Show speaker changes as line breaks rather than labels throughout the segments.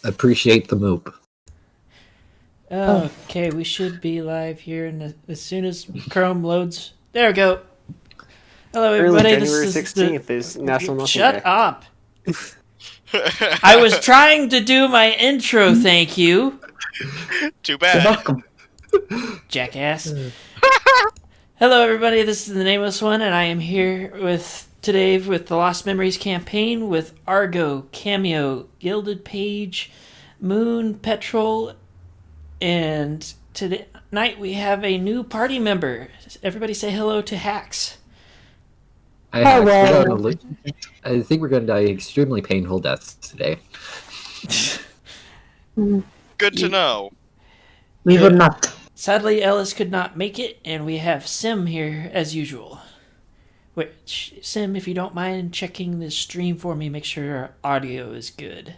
Appreciate the moop.
Okay, we should be live here, and as soon as Chrome loads, there we go. Hello, everybody.
January 16th is National Nothing
Shut
Day.
up. I was trying to do my intro, thank you.
Too
You're
bad.
welcome.
Jackass. Hello, everybody. This is the Nameless one, and I am here today with the Lost Memories campaign with Argo, Cameo, Gilded Page, Moon, Petrol, and tonight we have a new party member. Everybody say hello to Hax.
I think we're going to die extremely painful deaths today.
Good to know.
We will not.
Sadly, Ellis could not make it, and we have Sim here as usual. Which, Sim, if you don't mind checking the stream for me, make sure our audio is good.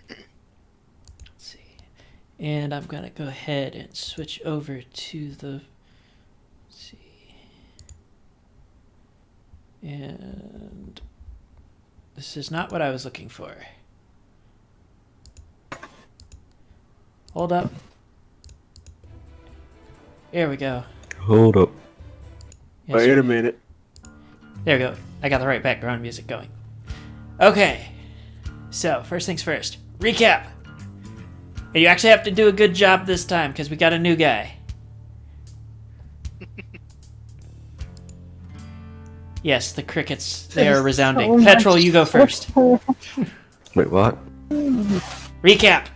Let's see. And I'm going to go ahead and switch over to the... Let's see. And... this is not what I was looking for. Hold up. There we go.
Hold up.
Yes,
Wait a minute.
there we go. I got the right background music going. Okay. So, first things first. Recap. And you actually have to do a good job this time, because we got a new guy. Yes, the crickets. They are resounding. Petrol, you go first.
Wait, what?
Recap.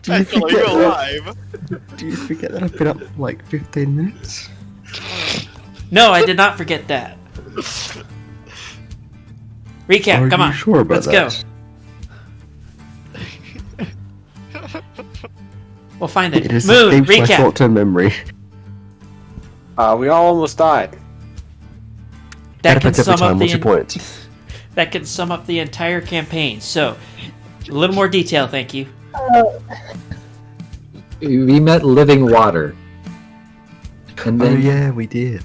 Petrol, are you alive?
Do you forget that I've been up for like 15 minutes?
No, I did not forget that. Recap,
Are
come
you
on.
sure about
Let's
that?
go. We'll find it.
It has
Moon,
escaped my
recap.
short-term memory.
We all almost died.
That can
happens every
sum up
time. What's
the
your point?
that can sum up the entire campaign. So, a little more detail, thank you.
We met Living Water. And
Oh
then
yeah, we did.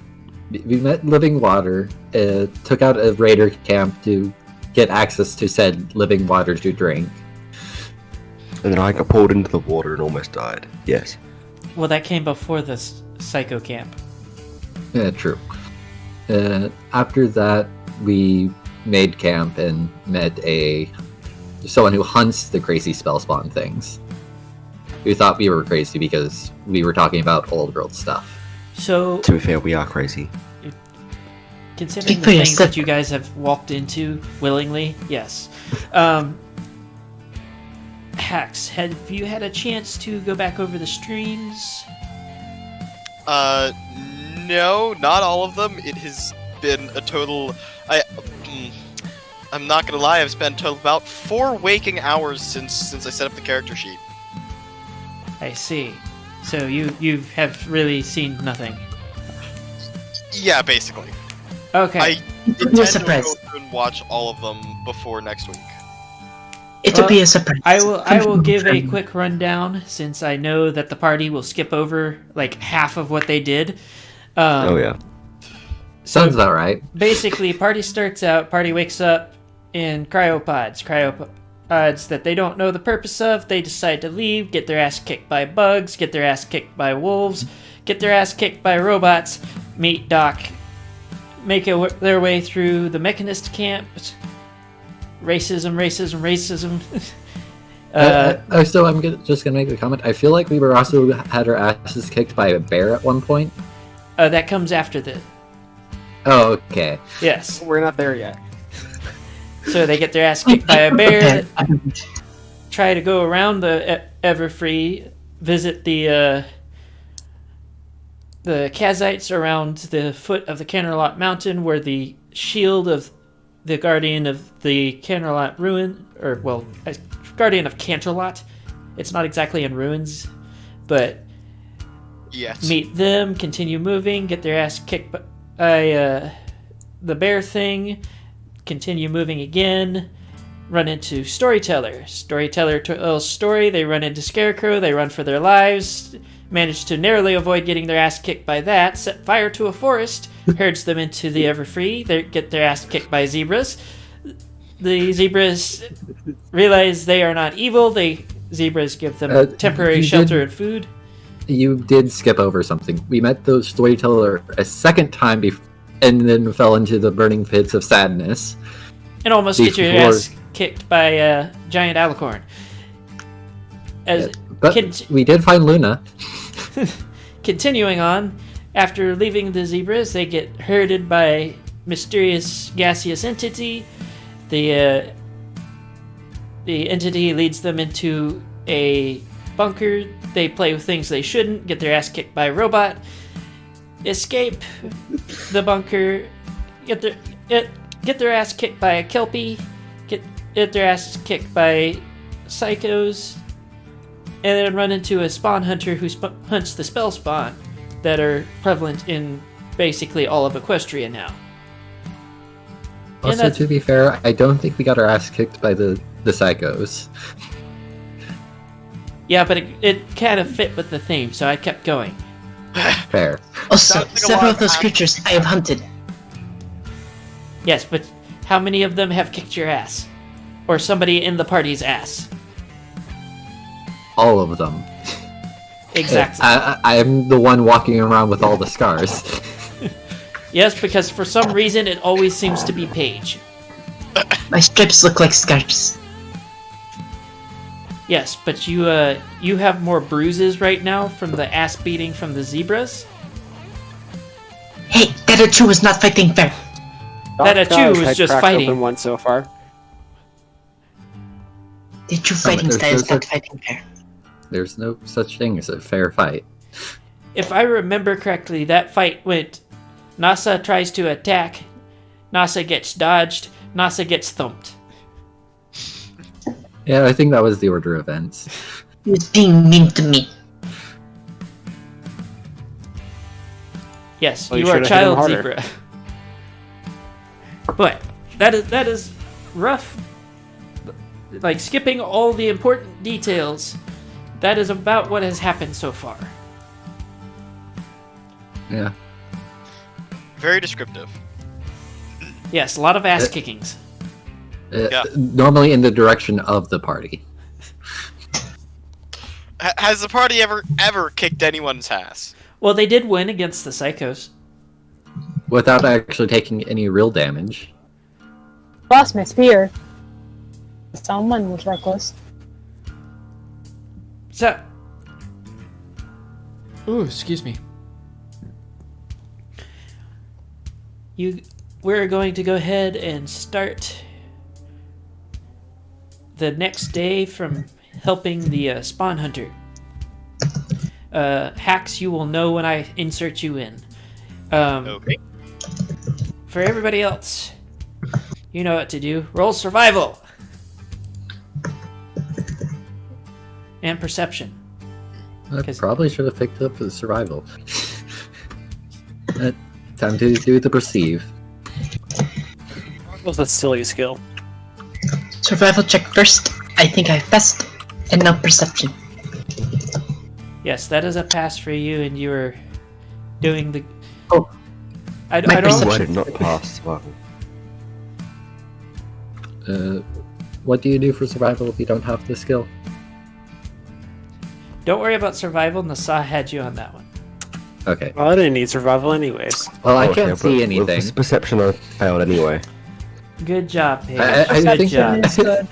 we met Living Water, took out a raider camp to get access to said living water to drink.
And then I got pulled into the water and almost died. Yes.
Well, that came before the psycho camp.
Yeah, true. After that, we made camp and met someone who hunts the crazy spell spawn things. Who thought we were crazy because we were talking about old world stuff.
So,
To be fair, we are crazy.
considering
Speak
the
for
things that
yourself.
you guys have walked into willingly, yes. Hax, have you had a chance to go back over the streams?
No, not all of them. It has been a total... I'm not gonna lie, I've spent a total of about 4 waking hours since I set up the character sheet.
I see. So you have really seen nothing.
Yeah, basically.
Okay.
I
It would be a
intend to go
surprise.
through and watch all of them before next week.
It will be a surprise.
I will give a quick rundown since I know that the party will skip over like half of what they did.
Oh yeah.
Sounds about right.
Basically, party starts out, party wakes up in cryopods that they don't know the purpose of. They decide to leave, get their ass kicked by bugs, get their ass kicked by wolves, get their ass kicked by robots, meet Doc, make their way through the mechanist camp. Racism.
So just gonna make a comment. I feel like we were also had our asses kicked by a bear at one point.
That comes after the...
Oh, okay.
Yes.
We're not there yet.
So they get their ass kicked by a bear, try to go around the Everfree, visit the Kazites around the foot of the Canterlot Mountain, where the shield of the Guardian of the Canterlot ruin, or well, Guardian of Canterlot. It's not exactly in ruins, but
Yes.
meet them, continue moving, get their ass kicked by the bear thing, continue moving again, run into Storyteller. Storyteller tells story, they run into Scarecrow, they run for their lives, manage to narrowly avoid getting their ass kicked by that, set fire to a forest, herds them into the Everfree. They get their ass kicked by zebras. The zebras realize they are not evil. Zebras give them temporary shelter and food.
You did skip over something. We met the storyteller a second time and then fell into the burning pits of sadness.
And almost get your ass kicked by a giant alicorn.
But we did find Luna.
Continuing on, after leaving the zebras, they get herded by mysterious gaseous entity. The entity leads them into a bunker. They play with things they shouldn't, get their ass kicked by a robot, escape the bunker, get their ass kicked by a kelpie, get their ass kicked by psychos, and then run into a spawn hunter who hunts the spell spawn that are prevalent in basically all of Equestria now.
Also, to be fair, I don't think we got our ass kicked by the psychos.
Yeah, but it kind of fit with the theme, so I kept going.
Fair.
Also,
Sounds like a
several
lot
of those
of
creatures I have hunted.
Yes, but how many of them have kicked your ass? Or somebody in the party's ass?
All of them.
Exactly.
I am the one walking around with all the scars.
Yes, because for some reason it always seems to be Paige.
My strips look like scars.
Yes, but you have more bruises right now from the ass beating from the zebras.
Hey, that Achu was not fighting fair.
That Achu was
I've
just
cracked
fighting.
open one so far.
The Achu fighting
there's-
style is
there's
not
a-
fighting fair.
There's no such thing as a fair fight.
If I remember correctly, that fight went Nasa tries to attack, Nasa gets dodged, Nasa gets thumped.
Yeah, I think that was the order of events.
He was being mean to me.
Yes,
Well,
you
you
are a
should've hit him
child
harder.
zebra. But that is rough. Like skipping all the important details, that is about what has happened so far.
Yeah.
Very descriptive.
Yes, a lot of ass kickings.
Yeah.
Normally in the direction of the party.
Has the party ever kicked anyone's ass?
Well, they did win against the psychos.
Without actually taking any real damage.
Lost my spear. Someone was reckless.
So, ooh, excuse me. We're going to go ahead and start the next day from helping the spawn hunter. Hacks, you will know when I insert you in.
Okay.
For everybody else, you know what to do. Roll survival and perception.
I
'Cause-
probably should have picked up the survival. Time to do the perceive.
What was that silly skill?
Survival check first. I think I passed. And now perception.
Yes, that is a pass for you, and you are doing the.
Oh,
I
my
don't.
perception.
Why did not pass survival?
What do you do for survival if you don't have the skill?
Don't worry about survival. Nasa had you on that one.
Okay.
Well, I didn't need survival anyways.
Well, I
Oh,
can't
okay,
see
but
anything.
with perception, I failed anyway.
Good job, Paige.
I
Good
think
job.
It's good.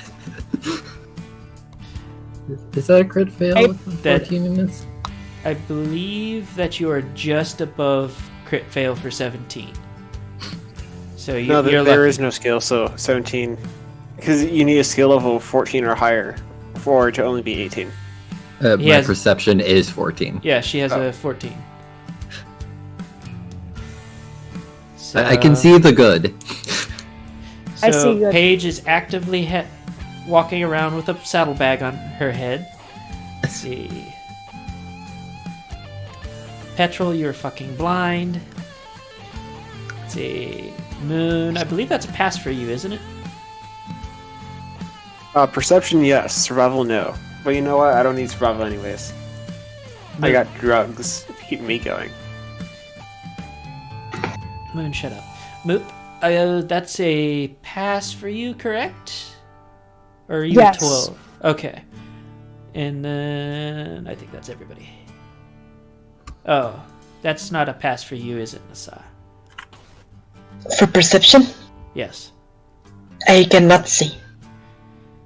Is that a crit fail
I-
with
That-
14 units?
I believe that you are just above crit fail for 17. So
No,
you're
there
lucky.
is no skill, so 17. Because you need a skill level of 14 or higher for it to only be 18.
He
My
has-
perception is 14.
Yeah, she has
Oh.
a 14. So,
I can see the good.
So
I see good.
Paige is actively walking around with a saddlebag on her head. Let's see. Petrol, you're fucking blind. Let's see. Moon, I believe that's a pass for you, isn't it?
Perception, yes. Survival, no. But you know what? I don't need survival anyways. I got drugs. Keep me going.
Moon, shut up. Moop, that's a pass for you, correct? Or are you
Yes.
12? Okay. And then I think that's everybody. Oh, that's not a pass for you, is it, Nasa?
For perception,
Yes.
I cannot see.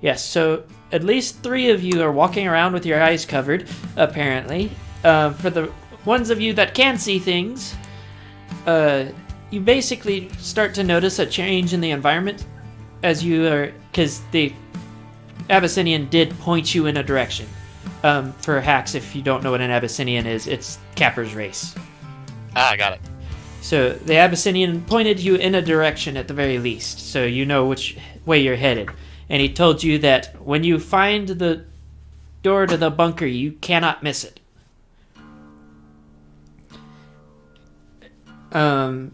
Yes, so at least 3 of you are walking around with your eyes covered, apparently. For the ones of you that can see things, you basically start to notice a change in the environment as you are, because the Abyssinian did point you in a direction. For hacks, if you don't know what an Abyssinian is, it's Capper's race.
Ah, I got it.
So the Abyssinian pointed you in a direction at the very least, so you know which way you're headed. And he told you that when you find the door to the bunker, you cannot miss it. For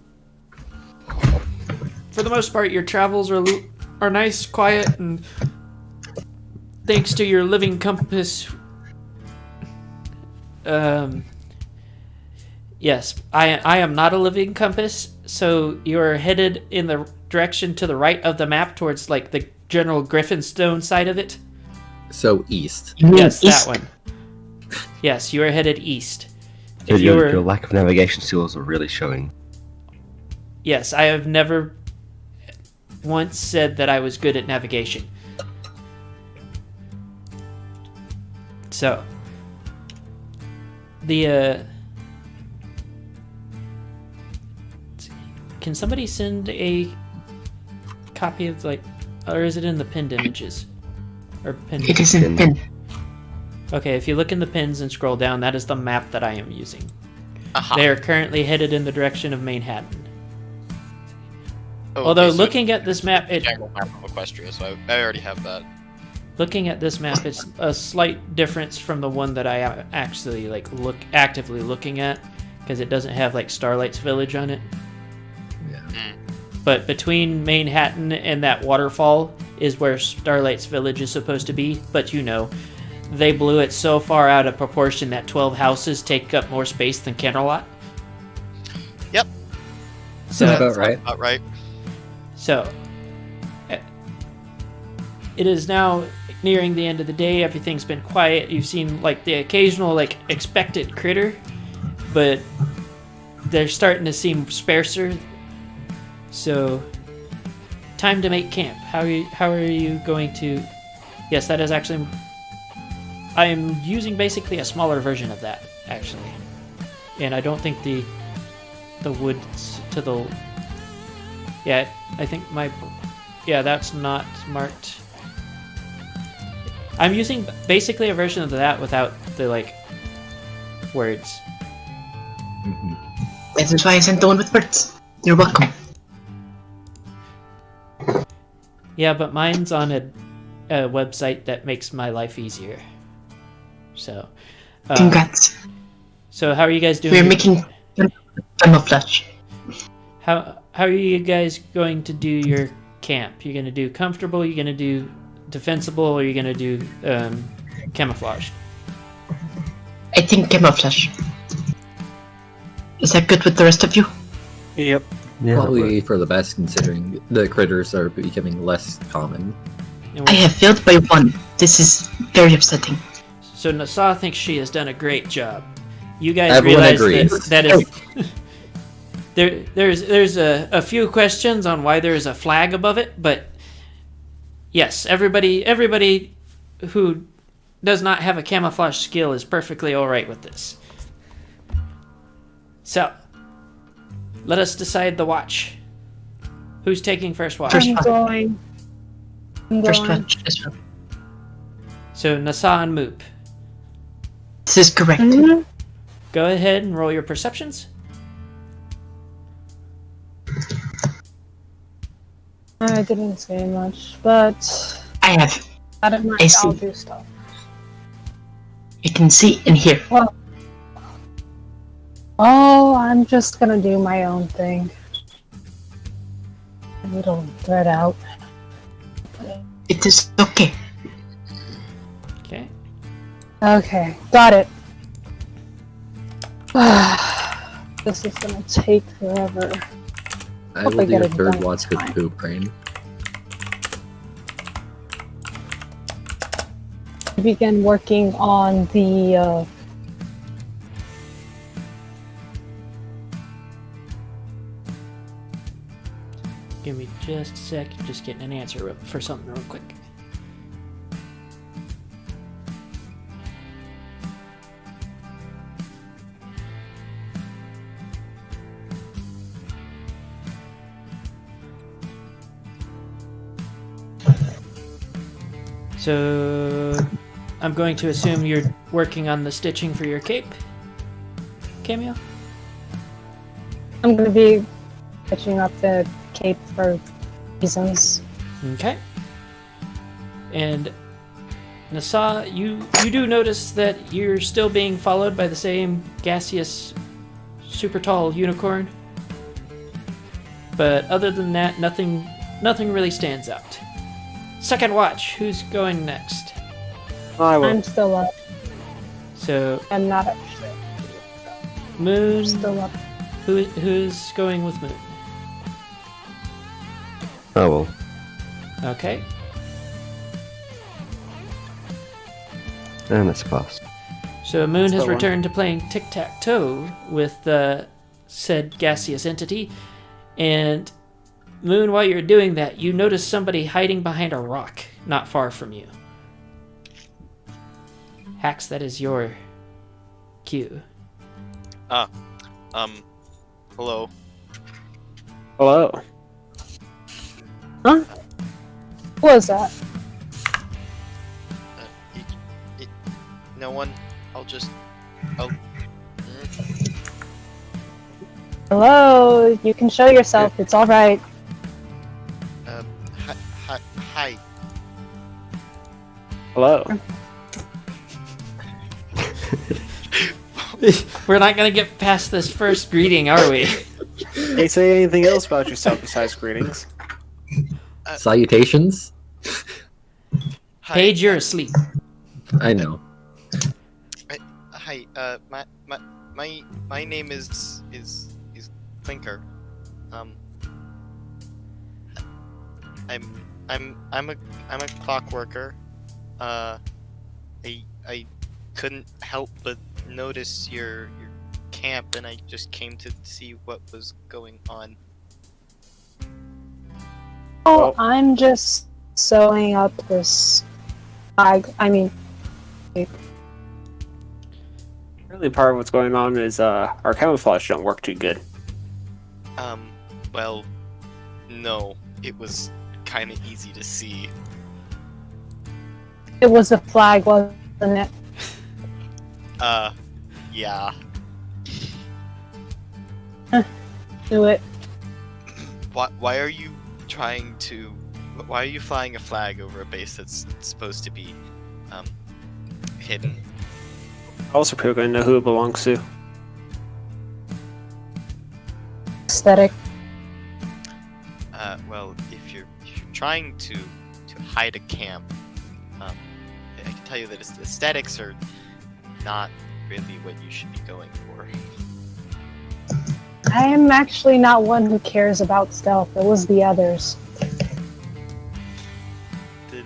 the most part, your travels are nice, quiet, and thanks to your living compass. Yes, I am not a living compass, so you're headed in the direction to the right of the map towards like the general Griffinstone side of it.
So east.
You mean
Yes,
east?
that one. Yes, you are headed east.
So
If you
your
were,
lack of navigation skills are really showing.
yes, I have never once said that I was good at navigation. So, can somebody send a copy of or is it in the pinned images? Or pinned?
It is in pin.
Okay, if you look in the pins and scroll down, that is the map that I am using.
Aha.
They are currently headed in the direction of Manehatten.
Oh,
Although
okay, so
looking at this map,
it's a general map of Equestria, so I already have that.
looking at this map, it's a slight difference from the one that I actually actively looking at, because it doesn't have Starlight's Village on it.
Yeah.
But between Manehatten and that waterfall is where Starlight's Village is supposed to be. But they blew it so far out of proportion that 12 houses take up more space than Kennerlot.
Yep.
So
Sounds about right.
About right.
So, it is now nearing the end of the day. Everything's been quiet. You've seen the occasional expected critter, but they're starting to seem sparser. So, time to make camp. How are you going to? Yes, that is actually. I am using basically a smaller version of that actually, and I don't think the woods to the. Yeah, I think that's not marked. I'm using basically a version of that without the words.
Mhm.
That is why I sent the one with words. You're welcome.
Yeah, but mine's on a website that makes my life easier. So,
Congrats.
so how are you guys doing?
We're making camouflage.
How are you guys going to do your camp? You're going to do comfortable? You're going to do defensible? Or you're going to do camouflage?
I think camouflage. Is that good with the rest of you?
Yep.
Yeah,
Probably for the best, considering the critters are becoming less common.
And
I have failed by 1. This is very upsetting.
So Nasa thinks she has done a great job. You guys
Everyone
realize
agrees.
that is there's a few questions on why there is a flag above it, but yes, everybody who does not have a camouflage skill is perfectly all right with this. So, let us decide the watch. Who's taking first watch?
First
I'm
watch.
going.
First watch as well.
So Nasa and Moop,
This is correct.
Mhm.
go ahead and roll your perceptions.
I didn't say much, but
I have.
I don't mind.
I see.
I'll do stuff.
You can see and hear.
Oh, I'm just gonna do my own thing. A little thread out.
It is okay.
Okay.
Okay, got it. This is gonna take forever.
I
Hope I
will do
get
a
it
third
done
watch
this
with
time.
Poop Brain.
Begin working on the
Give me just a sec. Just getting an answer for something real quick. So, I'm going to assume you're working on the stitching for your cape, Cameo?
I'm gonna be catching up the cape for reasons.
Okay. And Nasa, you do notice that you're still being followed by the same gaseous, super tall unicorn. But other than that, nothing really stands out. Second watch, who's going next?
I will.
I'm still up.
So
I'm not actually.
Moon,
I'm still up.
who's going with Moon?
Oh well.
Okay.
And that's passed.
So Moon has
Still one.
returned to playing tic-tac-toe with the said gaseous entity, and Moon, while you're doing that, you notice somebody hiding behind a rock not far from you. Hax, that is your cue.
Hello.
Hello.
Huh? What was that?
No one. I'll just. Oh.
Hello, you can show yourself. It's all right.
Hi.
Hello.
We're not gonna get past this first greeting, are we?
Hey, say anything else about yourself besides greetings?
Salutations?
Hi.
Paige, you're asleep.
I know.
Hi. My name is Clinker. I'm a clock worker. I couldn't help but notice your camp, and I just came to see what was going on.
Oh,
Well-
I'm just sewing up this bag. I mean,
Really, part of what's going on is our camouflage don't work too good.
Well, no, it was kind of easy to see.
it was a flag, wasn't it?
Yeah.
Do it.
Why are you trying to? Why are you flying a flag over a base that's supposed to be, hidden?
Also, people gonna know who it belongs to.
Aesthetic.
Well, if you're trying to hide a camp, I can tell you that its aesthetics are not really what you should be going for.
I am actually not one who cares about stealth. It was the others.
Then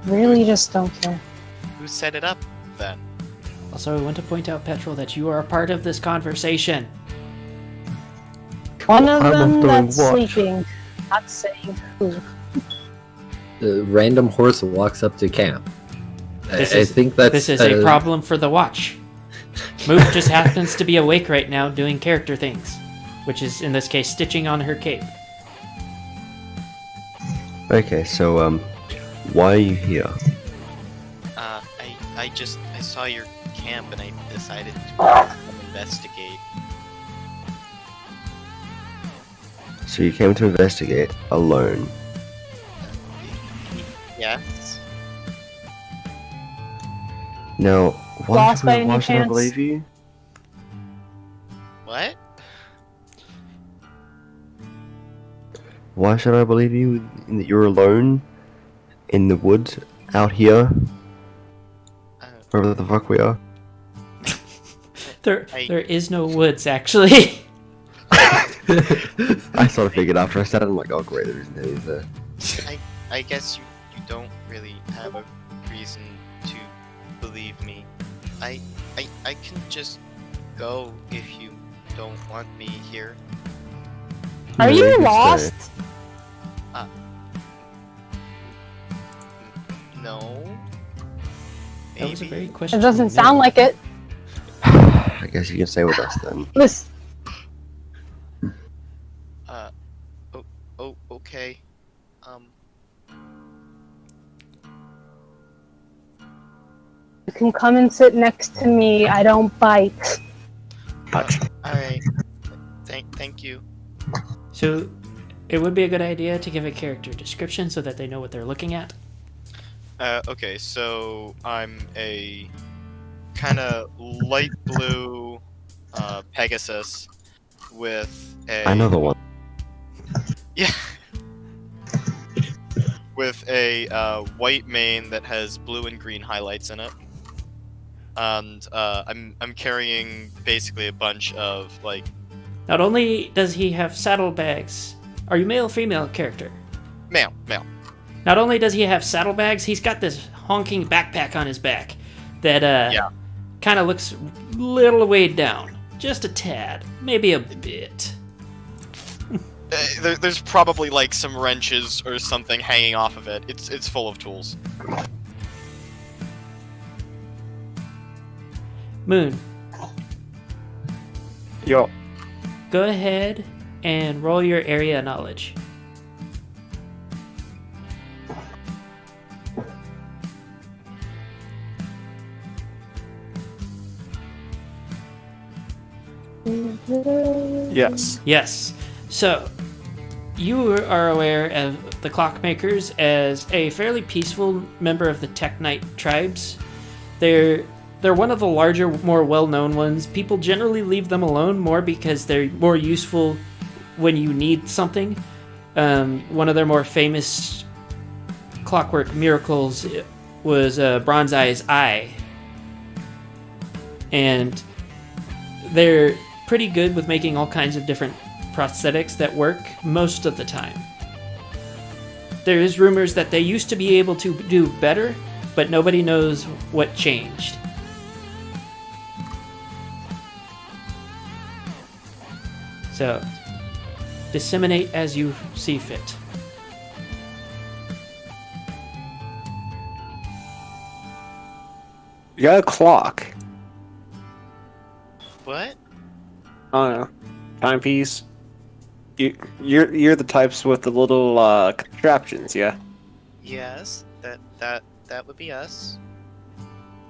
Really just don't care.
who set it up then?
Also, I want to point out, Petrol, that you are a part of this conversation.
One of
I'm
them
doing
that's
what?
sleeping. Not saying who.
The random horse walks up to camp. I think that's
This is a problem for the watch. Moot just happens to be awake right now doing character things, which is, in this case, stitching on her cape.
Okay, so why are you here?
I saw your camp and I decided to investigate.
So you came to investigate alone.
Yes.
Now, why
Lost by
should,
any
why should I
chance?
believe you?
What?
Why should I believe you that you're alone in the woods out here,
Uh,
wherever the fuck we are?
There is no woods, actually.
I sort of figured after I said it, I'm like, oh great, there isn't any there.
I guess you don't really have a reason to believe me. I can just go if you don't want me here.
Are
No,
you
can stay.
lost?
No.
That was a
Maybe.
very question.
It doesn't sound like it.
I guess you can stay with us then.
Listen,
Oh, okay.
you can come and sit next to me. I don't bite.
Touch.
Alright. Thank you.
So, it would be a good idea to give a character description so that they know what they're looking at.
Okay, so I'm a kind of light blue Pegasus with a...
Another one.
Yeah. With a white mane that has blue and green highlights in it. And I'm carrying basically a bunch of like...
Not only does he have saddlebags, are you male or female character?
Male.
Not only does he have saddlebags, he's got this honking backpack on his back that kind of looks a little weighed down. Just a tad. Maybe a bit.
There's probably like some wrenches or something hanging off of it. It's full of tools.
Moon,
Yo.
go ahead and roll your area knowledge.
Yes.
Yes. So, you are aware of the Clockmakers as a fairly peaceful member of the Teknite tribes. They're one of the larger, more well-known ones. People generally leave them alone more because they're more useful when you need something. One of their more famous clockwork miracles was Bronze Eye's eye. And they're pretty good with making all kinds of different prosthetics that work most of the time. There is rumors that they used to be able to do better, but nobody knows what changed. So, disseminate as you see fit.
You got a clock.
What?
I don't know. Timepiece. You're the types with the little contraptions, yeah?
Yes, that would be us.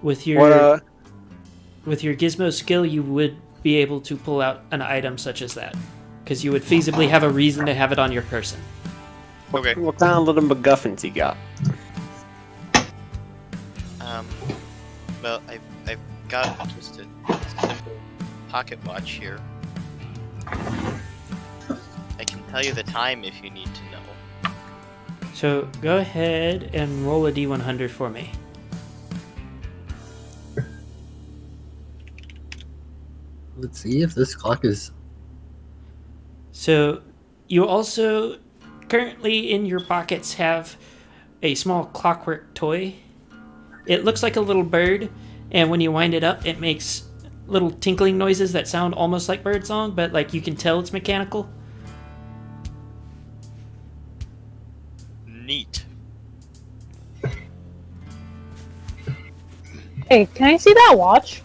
With your
What
with your gizmo skill, you would be able to pull out an item such as that, because you would feasibly have a reason to have it on your person.
Okay.
what kind of little MacGuffins you got?
Well, I've got just a simple pocket watch here. I can tell you the time if you need to know.
So go ahead and roll a d100 for me.
Let's see if this clock is.
So you also currently in your pockets have a small clockwork toy. It looks like a little bird, and when you wind it up, it makes little tinkling noises that sound almost like birdsong, but like you can tell it's mechanical.
Neat.
Hey, can I see that watch?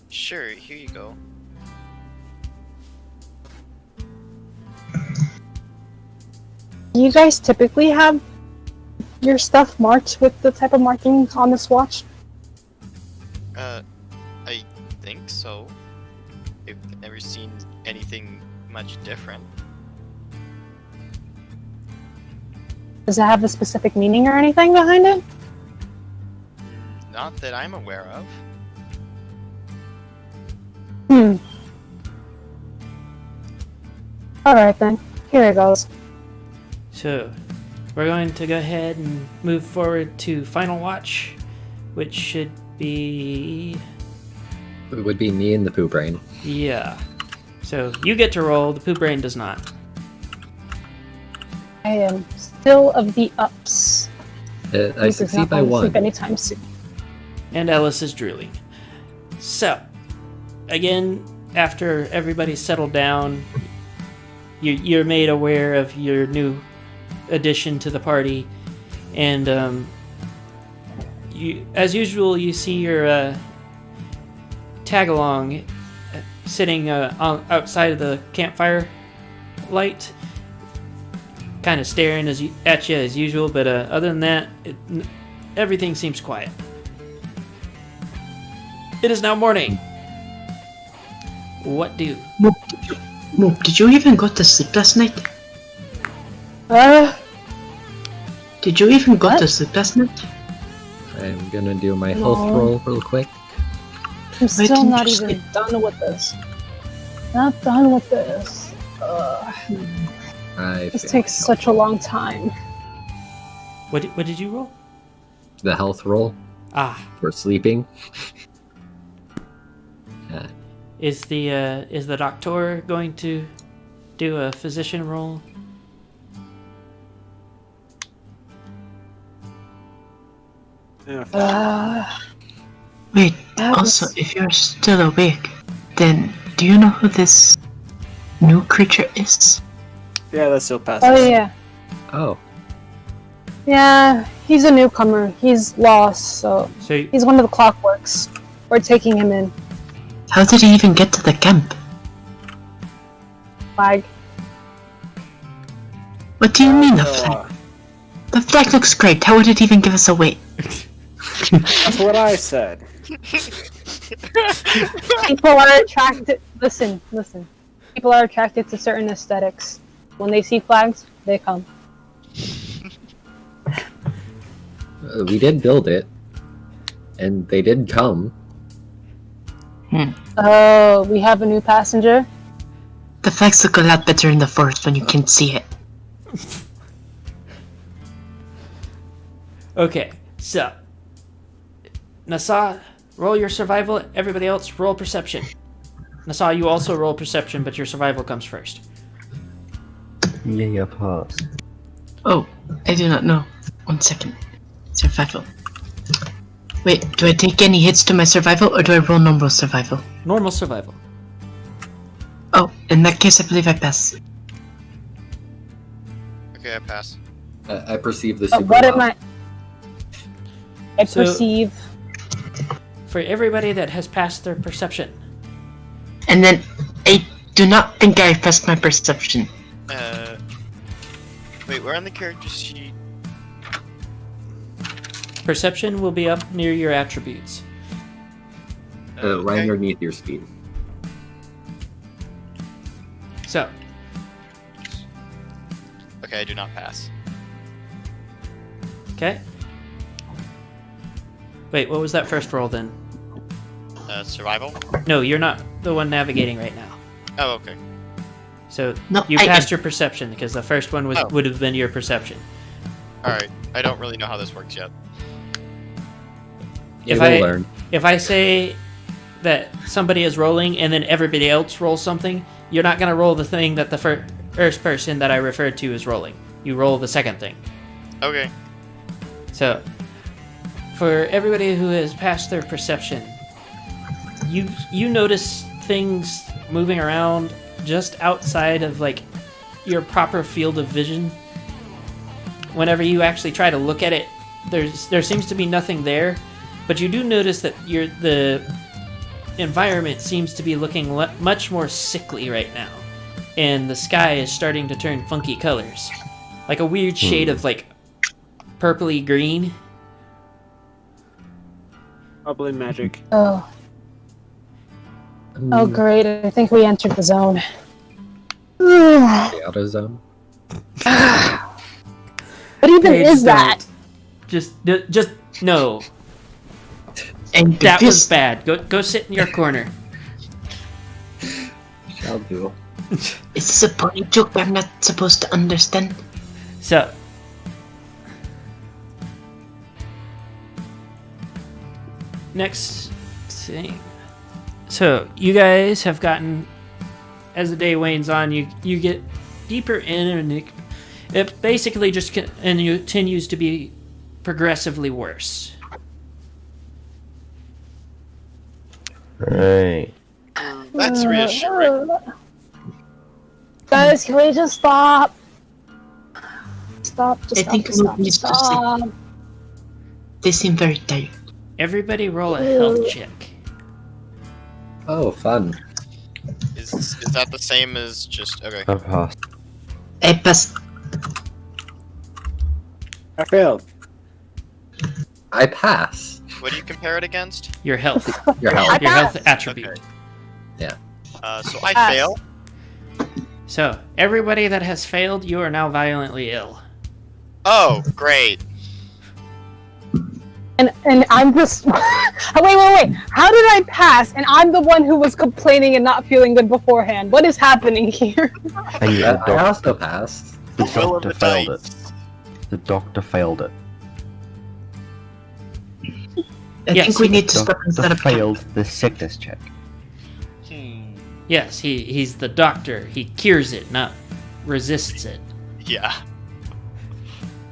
Sure, here you go.
Do you guys typically have your stuff marked with the type of marking on this watch?
I think so. I've never seen anything much different.
Does it have a specific meaning or anything behind it?
Not that I'm aware of.
Alright then, here it goes.
So we're going to go ahead and move forward to Final Watch, which should be
It would be me and the poo brain.
Yeah. So you get to roll. The poo brain does not.
I am still of the ups.
I
This is
succeed
not
by
going to sleep
1.
anytime soon.
And Ellis is drooling. So, again, after everybody's settled down, you're made aware of your new addition to the party, and you, as usual, you see your tag-along sitting outside of the campfire light, kind of staring at you as usual, but other than that, everything seems quiet. It is now morning. What do?
Moop, did you even go to sleep last night? Did you even go to sleep last night?
I'm gonna do my health roll real quick.
I'm still
didn't
not
you
even
sleep?
done with this. Not done with this. This takes such a long time.
What did you roll?
The health roll
Ah,
for sleeping.
is the doctor going to do a physician roll?
Yeah.
Wait,
That
also,
was-
if you're still awake, then do you know who this new creature is?
Yeah, that still passes.
Oh yeah.
Oh,
Yeah, he's a newcomer. He's lost, so
So
he's one of the clockworks. We're taking him in.
How did he even get to the camp?
Flag.
What do you mean the flag? The flag looks great. How would it even give us away?
That's what I said.
People are attracted. Listen. People are attracted to certain aesthetics. When they see flags, they come.
we did build it, and they did come.
Oh, we have a new passenger.
The flags look a lot better in the forest when you can see it.
okay, so Nasa, roll your survival. Everybody else, roll perception. Nasa, you also roll perception, but your survival comes first.
Yeah, pass.
Oh, I do not know. 1 second. Survival. Wait, do I take any hits to my survival or do I roll normal survival?
Normal survival.
Oh, in that case, I believe I pass.
Okay, I pass.
I perceive the super.
What am I? I
So-
perceive.
For everybody that has passed their perception,
And then I do not think I passed my perception.
Wait, we're on the character sheet.
perception will be up near your attributes.
Right
Okay.
underneath your speed.
So,
Okay, I do not pass.
okay. Wait, what was that first roll then?
Survival?
No, you're not the one navigating right now.
Oh, okay.
So
No,
you
I
passed
am.
your perception because the first one
Oh.
would have been your perception.
Alright, I don't really know how this works yet.
If
They will
I
learn.
if I say that somebody is rolling and then everybody else rolls something, you're not gonna roll the thing that the first person that I referred to is rolling. You roll the second thing.
Okay.
So, for everybody who has passed their perception, you notice things moving around just outside of like your proper field of vision. Whenever you actually try to look at it, there seems to be nothing there, but you do notice that the environment seems to be looking much more sickly right now, and the sky is starting to turn funky colors, like a weird shade of like purpley green.
Probably magic.
Oh, great! I think we entered the zone.
The auto zone.
What even
Hey,
is
just
that?
Just no.
And
That
this,
was bad. Go sit in your corner.
I'll do.
is this a funny joke I'm not supposed to understand?
So, next thing. So you guys have gotten, as the day wanes on, you get deeper in, and it basically just continues to be progressively worse.
Right.
That's reassuring.
Guys, can we just stop? Stop, just
I
stop,
think
just stop,
we need to
stop.
They seem very tired.
Everybody roll a health check.
Oh, fun.
Is that the same as just okay?
I passed.
I passed.
I failed.
I pass.
What do you compare it against?
Your health.
Your health.
Your health attribute.
Okay.
Yeah.
So I
Pass.
fail.
So, everybody that has failed, you are now violently ill.
Oh, great.
And I'm just. wait. How did I pass? And I'm the one who was complaining and not feeling good beforehand. What is happening here?
And
Yeah,
the,
I also passed.
the
Will of
doctor
the
failed it.
dice.
The doctor failed it.
I
Yes,
think we need to stop and set
Doctor
up camp.
failed the sickness check.
Yes, he's the doctor. He cures it, not resists it.
Yeah.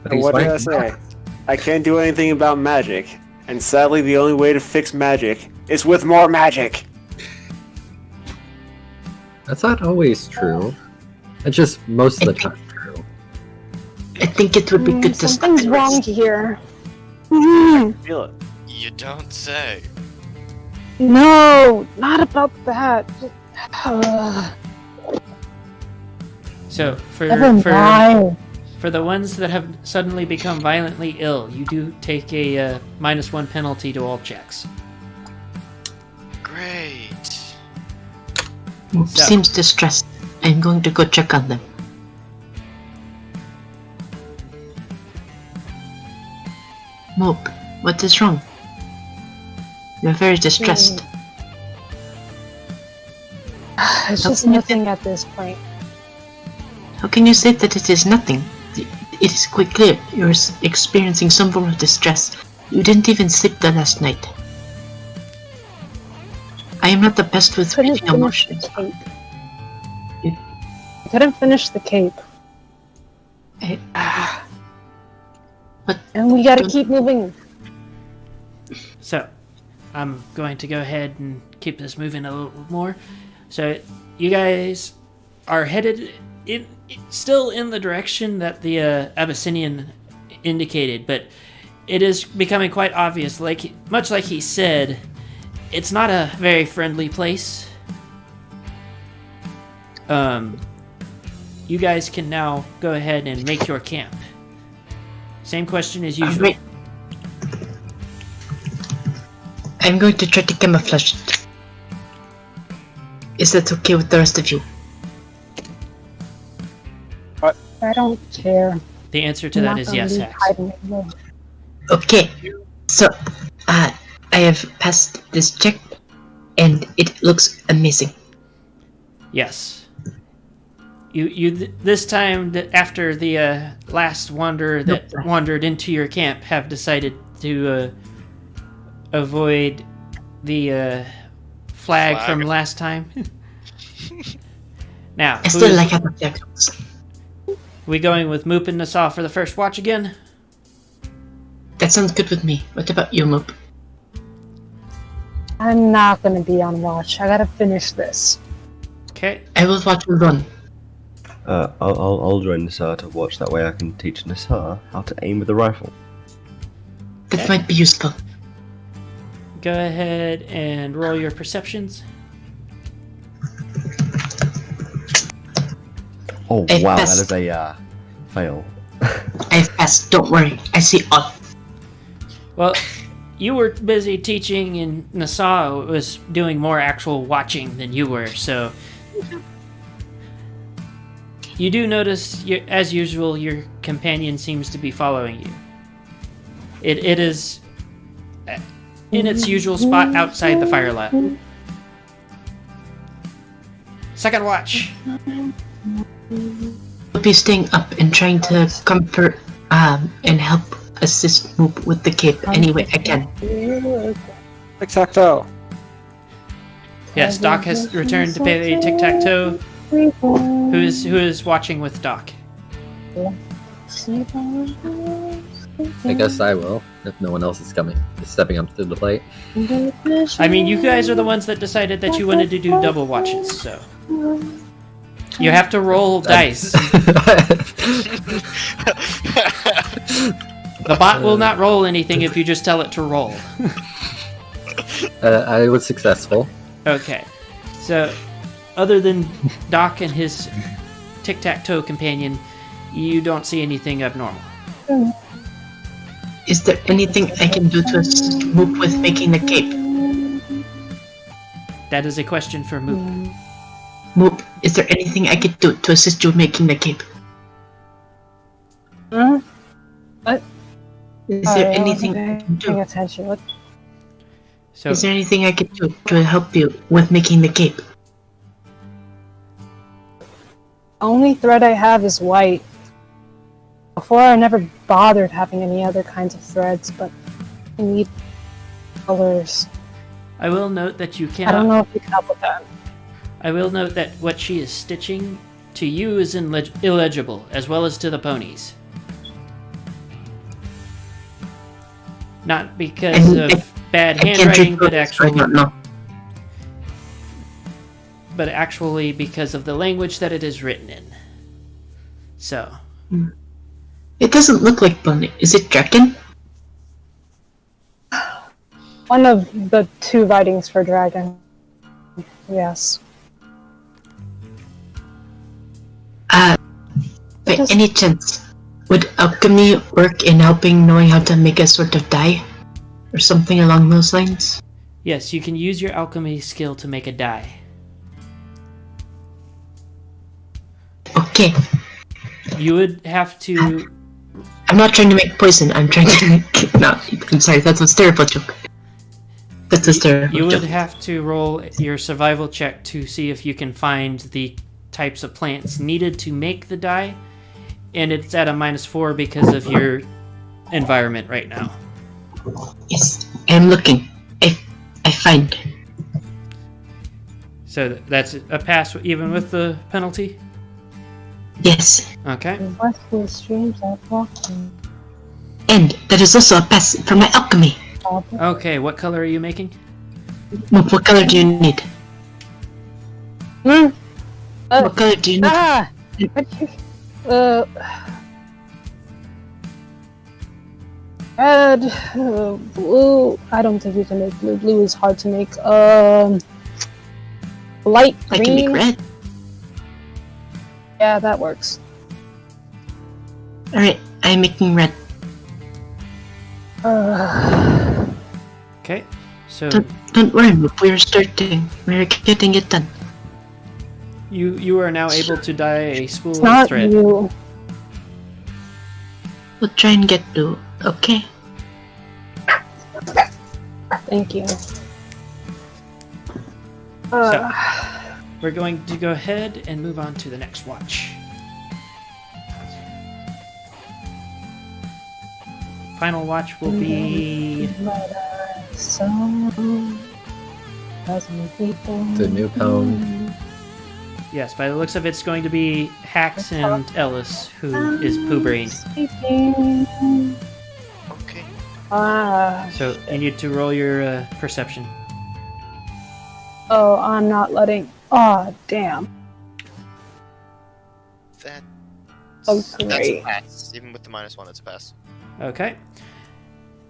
But
And
he's
what did I
fighting
say?
back.
I can't do anything about magic. And sadly, the only way to fix magic is with more magic.
That's not always true. It's just most of the time true.
I think it would be good to stop
Something's
and
wrong
rest.
here.
Feel it.
You don't say.
No, not about that.
So,
Never mind.
for the ones that have suddenly become violently ill, you do take a -1 penalty to all checks.
Great.
Moop
So-
seems distressed. I'm going to go check on them. Moop, what is wrong? You're very distressed.
It's just nothing at this point.
How can you say that it is nothing? It is quite clear you're experiencing some form of distress. You didn't even sleep the last night. I am not the best with
Couldn't
reading
finish
emotions.
the cape. I couldn't finish the cape.
But
And we gotta keep moving.
So, I'm going to go ahead and keep this moving a little more. So, you guys are headed still in the direction that the Abyssinian indicated, but it is becoming quite obvious. Much like he said, it's not a very friendly place. You guys can now go ahead and make your camp. Same question as usual.
Alright. I'm going to try to camouflage it. Is that okay with the rest of you?
I don't care.
The answer to
I'm
that
not
is
gonna
yes,
be
Hex.
hiding anymore.
Okay. So, I have passed this check, and it looks amazing.
Yes. This time, after the last wanderer that wandered into your camp, have decided to avoid the flag from last time. Now,
I still like how the check looks.
we going with Moop and Nassau for the first watch again?
That sounds good with me. What about you, Moop?
I'm not gonna be on watch. I gotta finish this.
Okay.
I will watch you run.
I'll join Nassar to watch. That way I can teach Nassar how to aim with a rifle.
That might be useful.
Go ahead and roll your perceptions.
Oh
I
wow,
passed.
that is a fail.
I've passed. Don't worry. I see all.
Well, you were busy teaching, and Nassau was doing more actual watching than you were, so... You do notice, as usual, your companion seems to be following you. It is in its usual spot outside the firelight. Second watch.
I'll be staying up and trying to comfort and help assist Moop with the cape any way I can.
Tic-tac-toe.
Yes, Doc has returned to play tic-tac-toe. Who is watching with Doc?
I guess I will, if no one else is stepping up to the plate.
I mean, you guys are the ones that decided that you wanted to do double watches, so you have to roll dice. The bot will not roll anything if you just tell it to roll.
I was successful.
Okay, so other than Doc and his tic-tac-toe companion, you don't see anything abnormal.
Is there anything I can do to assist Moop with making the cape?
That is a question for Moop.
Moop, is there anything I could do to assist you making the cape?
What?
Is there anything I can
Paying
do?
attention. What?
So
Is there anything I could do to help you with making the cape?
Only thread I have is white. Before I never bothered having any other kinds of threads, but I need colors.
I will note that you
I don't
cannot.
know if you can help with that.
I will note that what she is stitching to you is illegible, as well as to the ponies. Not because of bad
I can't
handwriting,
read
but
photos, so I don't know.
actually because of the language that it is written in. So,
It doesn't look like bunny. Is it dragon?
One of the two writings for dragon. Yes.
By
Just-
any chance, would alchemy work in helping knowing how to make a sort of dye? Or something along those lines?
yes, you can use your alchemy skill to make a dye.
Okay.
You would have to.
I'm not trying to make poison, I'm trying to make... No, I'm sorry, that's a terrible joke. That's a terrible
You would
joke.
have to roll your survival check to see if you can find the types of plants needed to make the dye, and it's at a -4 because of your environment right now.
Yes, I'm looking. I find.
So that's a pass even with the penalty?
Yes.
Okay.
Westward streams I've walked in.
And that is also a pass for my alchemy.
Okay, what color are you making?
What color do you need? What color do you need?
Ah! Red, blue. I don't think you can make blue. Blue is hard to make. Light
I can make
green.
red.
Yeah, that works.
Alright, I'm making red.
Okay, so
Don't worry, we're starting. We're getting it done.
you are now able to dye a spool
It's
of
not
thread.
you.
We'll try and get to. Okay.
Thank you.
We're going to go ahead and move on to the next watch. Final watch will be
The new cone.
yes. By the looks of it, it's going to be Hax and Ellis, who is poo-brained.
Okay.
So you need to roll your perception.
Oh, I'm not letting. Oh, damn.
That.
Oh,
That's a
great.
pass. Even with the -1, it's a pass.
Okay.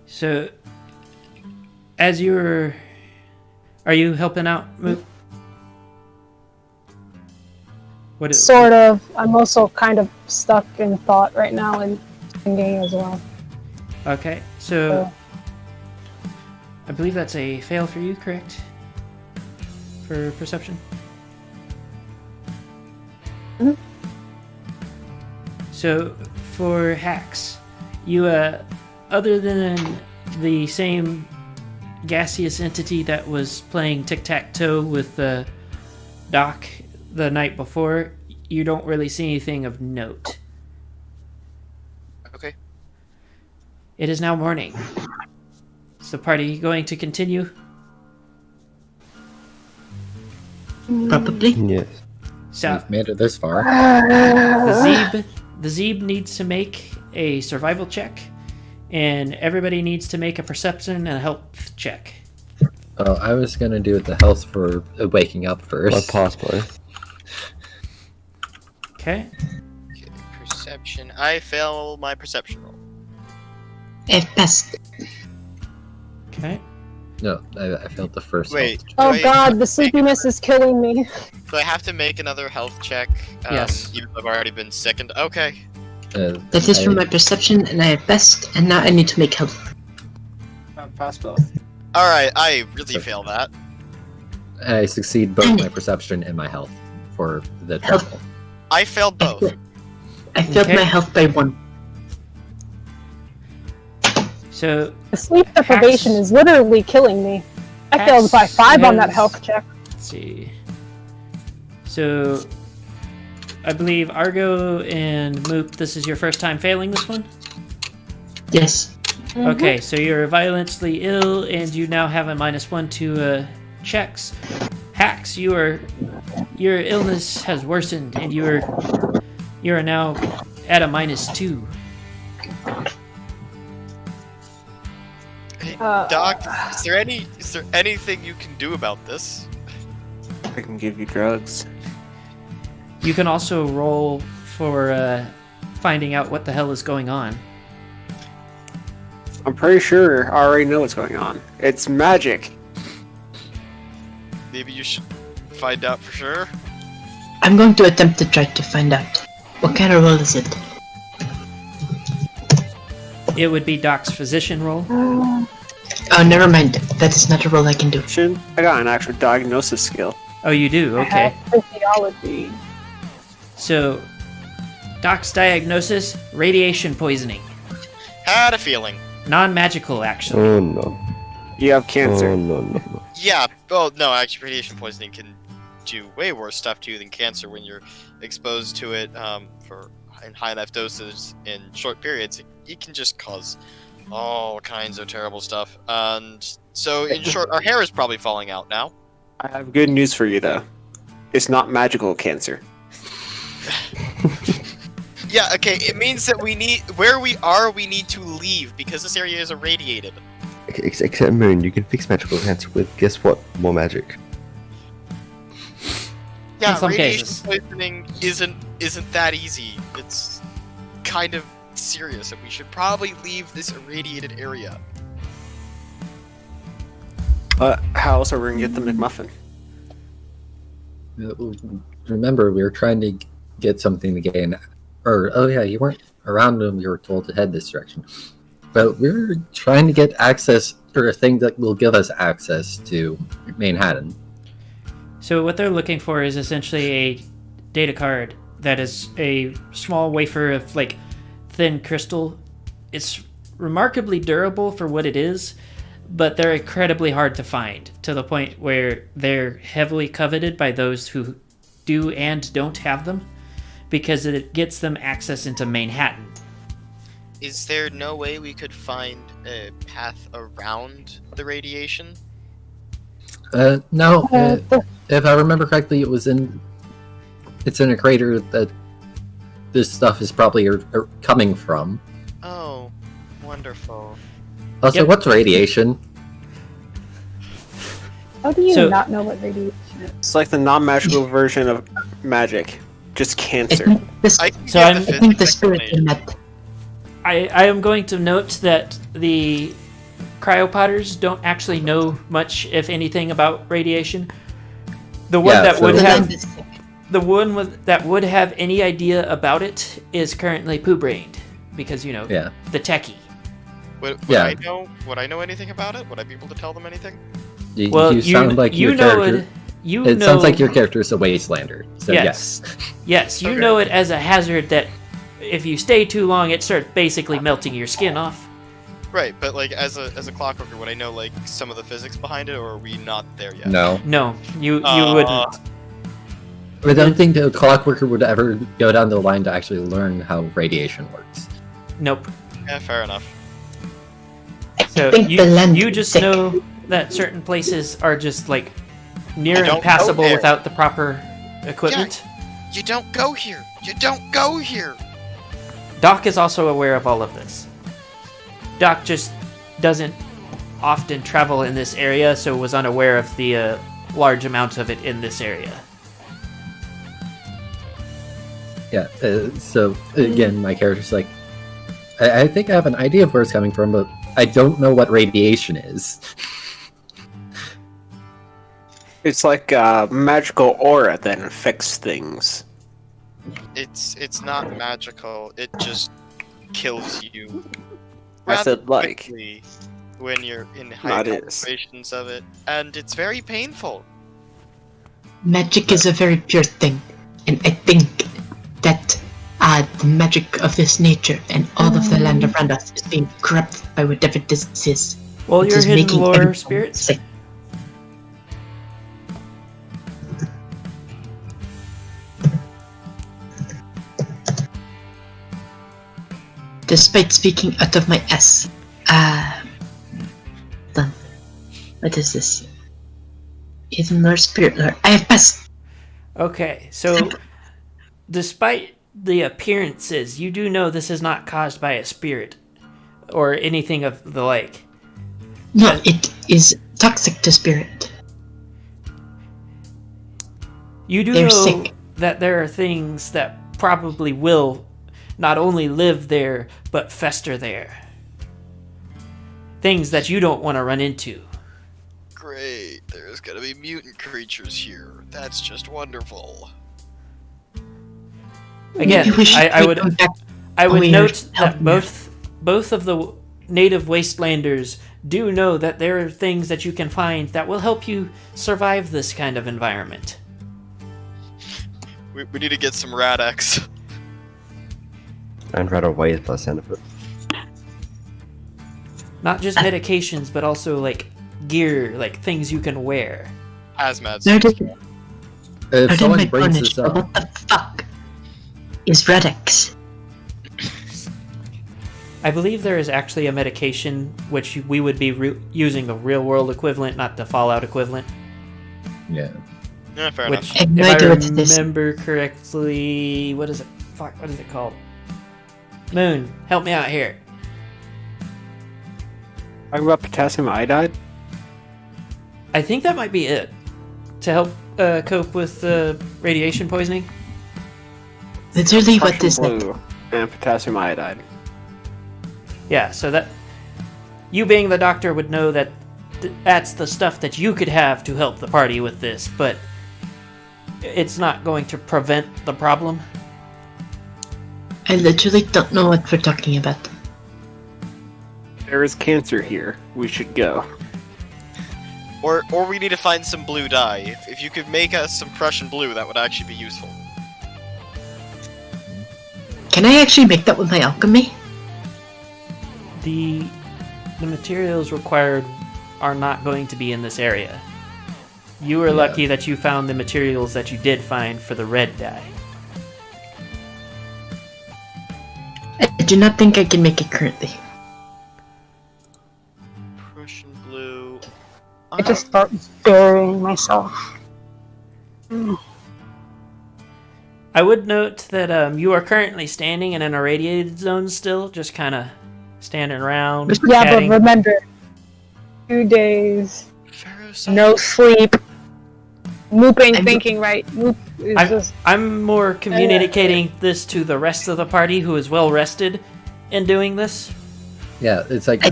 So, as you're, are you helping out, Moop? What?
Sort of. I'm also kind of stuck in thought right now and thinking as well.
Okay. So, I believe that's a fail for you, correct? For perception.
Mhm.
So, for Hax, you other than the same gaseous entity that was playing tic-tac-toe with Doc the night before, you don't really see anything of note.
Okay.
It is now morning. Is the party going to continue?
Probably.
Yes.
So
We've made it this far.
the Zeeb needs to make a survival check, and everybody needs to make a perception and a health check.
Oh, I was gonna do the health for waking up
I
first.
passed both.
Okay.
Okay, perception. I fail my perception roll.
I've passed.
Okay.
No, I failed the first.
Wait.
Oh
do I-
god, the sleepiness is killing me.
Do I have to make another health check?
Yes.
Even though I've already been sickened. Okay.
That is from my perception, and I have passed, and now I need to make health.
Pass both.
All right. I really fail that.
I succeed both my perception and my health for the
Health.
triple.
I failed both.
I failed
Okay.
my health by 1.
So
The sleep deprivation is literally killing me. I failed by 5 on that
has-
health check.
let's see. So I believe Argo and Moop, this is your first time failing this one?
Yes.
Okay, so you're violently ill, and you now have a -1 to checks. Hax, your illness has worsened, and you are now at a -2.
Hey,
Uh,
Doc, is there anything you can do about this?
I can give you drugs.
You can also roll for finding out what the hell is going on.
I'm pretty sure I already know what's going on. It's magic.
Maybe you should find out for sure.
I'm going to attempt to try to find out. What kind of roll is it?
It would be Doc's physician roll.
Oh, never mind. That is not a roll I can do.
I got an actual diagnosis skill.
Oh, you do?
I
Okay.
have physiology.
So, Doc's diagnosis, radiation poisoning.
Had a feeling.
Non-magical, actually.
Oh no.
You have cancer.
Oh no.
Yeah. Well, no, actually, radiation poisoning can do way worse stuff to you than cancer when you're exposed to it in high enough doses in short periods. It can just cause all kinds of terrible stuff. And so, in short, our hair is probably falling out now.
I have good news for you, though. It's not magical cancer.
Yeah, okay, it means that we need to leave because this area is irradiated.
Except Moon, you can fix magical cancer with, guess what? More magic.
Yeah,
In some
radiation
cases.
poisoning isn't that easy. It's kind of serious, and we should probably leave this irradiated area.
How else are we gonna get the McMuffin?
Remember, we were trying to get something to gain. Oh yeah, you weren't around when we were told to head this direction. But we were trying to get access, or a thing that will give us access to Manehatten.
So what they're looking for is essentially a data card that is a small wafer of like thin crystal. It's remarkably durable for what it is, but they're incredibly hard to find, to the point where they're heavily coveted by those who do and don't have them, because it gets them access into Manehatten.
Is there no way we could find a path around the radiation?
No.
The-
If I remember correctly, it's in a crater that this stuff is probably coming from.
Oh, wonderful.
Also,
Yep.
what's radiation?
How do you
So-
not know what radiation is?
It's like the non-magical version of magic, just
I
cancer.
think this,
I can
So
get
I'm-
the
I think the
physics
spirit
explanation.
in that.
I am going to note that the cryopotters don't actually know much, if anything, about radiation. The one
Yeah,
that
so-
would
The
have
land is sick.
the one that would have any idea about it is currently poo-brained, because
Yeah.
the techie.
Would
Yeah.
I know anything about it? Would I be able to tell them anything?
Well,
you sound like your character. It
know
sounds like your character is a wastelander. So
Yes.
yes.
Yes, you
Okay.
know it as a hazard that if you stay too long, it starts basically melting your skin off.
Right, but like as a clockworker, would I know like some of the physics behind it, or are we not there yet?
No.
No, you
Aw.
wouldn't.
I don't think a clockworker would ever go down the line to actually learn how radiation works.
Nope.
Yeah, fair enough.
So
think
you,
the land
you
is
just
sick.
know that certain places are just like near
don't
impassable
go there.
without the proper equipment.
You don't go here. You don't go here.
Doc is also aware of all of this. Doc just doesn't often travel in this area, so was unaware of the large amount of it in this area.
Yeah, so again, my character's like, I think I have an idea of where it's coming from, but I don't know what radiation is.
It's like a magical aura that infects things.
It's not magical. It just kills you.
I
rather
said like.
quickly when you're in high
Not is.
concentrations of it, and it's very painful.
Magic is a very pure thing, and I think that the magic of this nature and all of the land around us is being corrupted by whatever this is.
Well,
It
your
is
hidden
making
lore
everyone
spirits.
sick. Despite speaking out of my ass. Done. What is this? Hidden lore, spirit lore. I have passed.
Okay, so despite the appearances, you do know this is not caused by a spirit or anything of the like.
No, it is toxic to spirit.
You do
They're
know
sick.
that there are things that probably will not only live there, but fester there. Things that you don't want to run into.
Great, there's gonna be mutant creatures here. That's just wonderful.
Again,
Maybe we should
I would
come back
I would
away
note
or help
that both of the native wastelanders do know that there are things that you can find that will help you survive this kind of environment.
We need to get some Rad-X.
And right away plus end of it.
Not just medications, but also like gear, like things you can wear.
Hazmat
Where
suits.
did,
If
where did
someone
my
brings
punish?
this up,
What the fuck is Redex?
I believe there is actually a medication which we would be using a real world equivalent, not the Fallout equivalent.
yeah,
Yeah, fair
Which,
enough.
I have no
if
idea
I
what it is.
remember correctly, what is it? Fuck, what is it called? Moon, help me out here.
Talking about potassium iodide?
I think that might be it to help cope with radiation poisoning.
Literally, what
Prussian
is that?
blue and potassium iodide.
Yeah, so that you being the doctor would know that that's the stuff that you could have to help the party with this, but it's not going to prevent the problem.
I literally don't know what we're talking about.
There is cancer here. We should go.
Or we need to find some blue dye. If you could make us some Prussian blue, that would actually be useful.
Can I actually make that with my alchemy?
The materials required are not going to be in this area. You were lucky that you found the materials that you did find for the red dye.
I do not think I can make it currently.
Prussian blue.
I just start burying myself.
I would note that you are currently standing in an irradiated zone still, just kind of standing around,
Yeah,
chatting.
but remember, 2 days,
Ferrocyanide.
no sleep, Moop ain't
I'm-
thinking right. Moop is just
I'm more communicating this to the rest of the party who is well rested in doing this.
yeah. It's like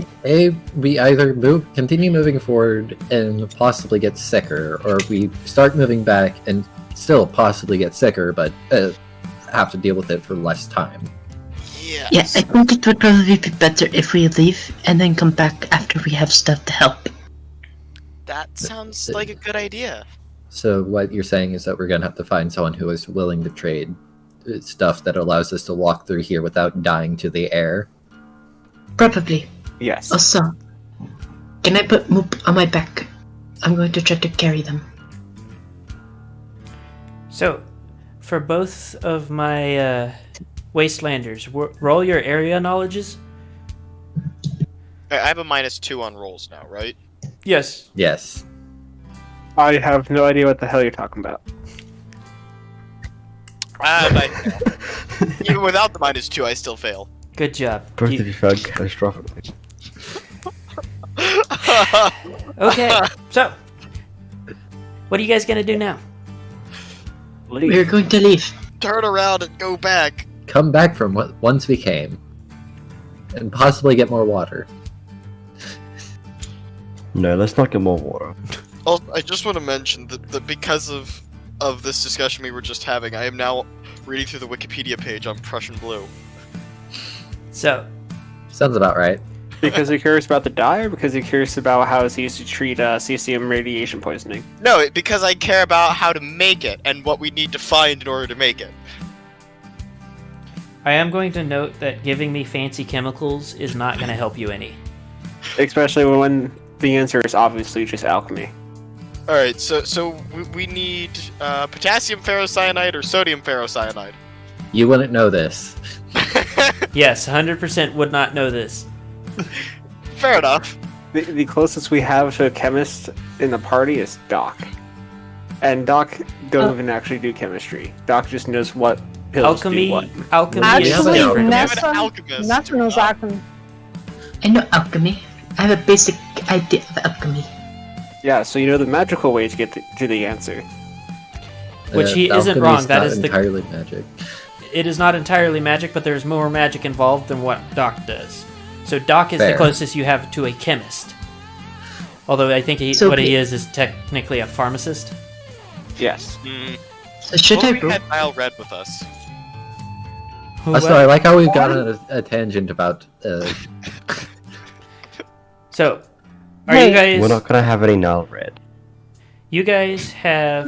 we either continue moving forward and possibly get sicker, or we start moving back and still possibly get sicker, but have to deal with it for less time.
Yes.
Yeah, I think it would probably be better if we leave and then come back after we have stuff to help.
That sounds like a good idea.
So what you're saying is that we're gonna have to find someone who is willing to trade stuff that allows us to walk through here without dying to the air.
Probably.
Yes.
Also, can I put Moop on my back? I'm going to try to carry them.
So, for both of my wastelanders, roll your area knowledges.
I have a -2 on rolls now, right?
Yes.
Yes.
I have no idea what the hell you're talking about.
Even without the -2, I still fail.
Good job.
Both of you failed catastrophically.
Okay, so what are you guys gonna do now?
We're going to leave.
Turn around and go back.
Come back from once we came, and possibly get more water.
No, let's not get more water.
Also, I just want to mention that because of this discussion we were just having, I am now reading through the Wikipedia page on Prussian blue.
So,
Sounds about right.
Because you're curious about the dye, or because you're curious about how it's used to treat cesium radiation poisoning?
No, because I care about how to make it and what we need to find in order to make it.
I am going to note that giving me fancy chemicals is not going to help you any.
Especially when the answer is obviously just alchemy.
Alright, so we need potassium ferrocyanide or sodium ferrocyanide.
You wouldn't know this.
Yes, 100% would not know this.
Fair enough.
The closest we have to a chemist in the party is Doc. And Doc don't even actually do chemistry. Doc just knows what pills do what.
Alchemy
Actually,
is
Yeah,
different.
Nessa,
alchemist.
Nessa knows alchemy.
I know alchemy. I have a basic idea of alchemy.
Yeah, so you know the magical way to get to the answer.
Which he isn't
alchemy's
wrong, that
not
is the-
entirely magic.
It is not entirely magic, but there's more magic involved than what Doc does. So Doc is the
Fair.
closest you have to a chemist. Although I think
So
what he
be-
is technically a pharmacist.
Yes.
So should
What
I
if we
roll?
had Nile Red with us?
Also, I like how we've gone on a tangent about.
So, are
Hey.
you guys?
We're not gonna have any Nile Red.
You guys have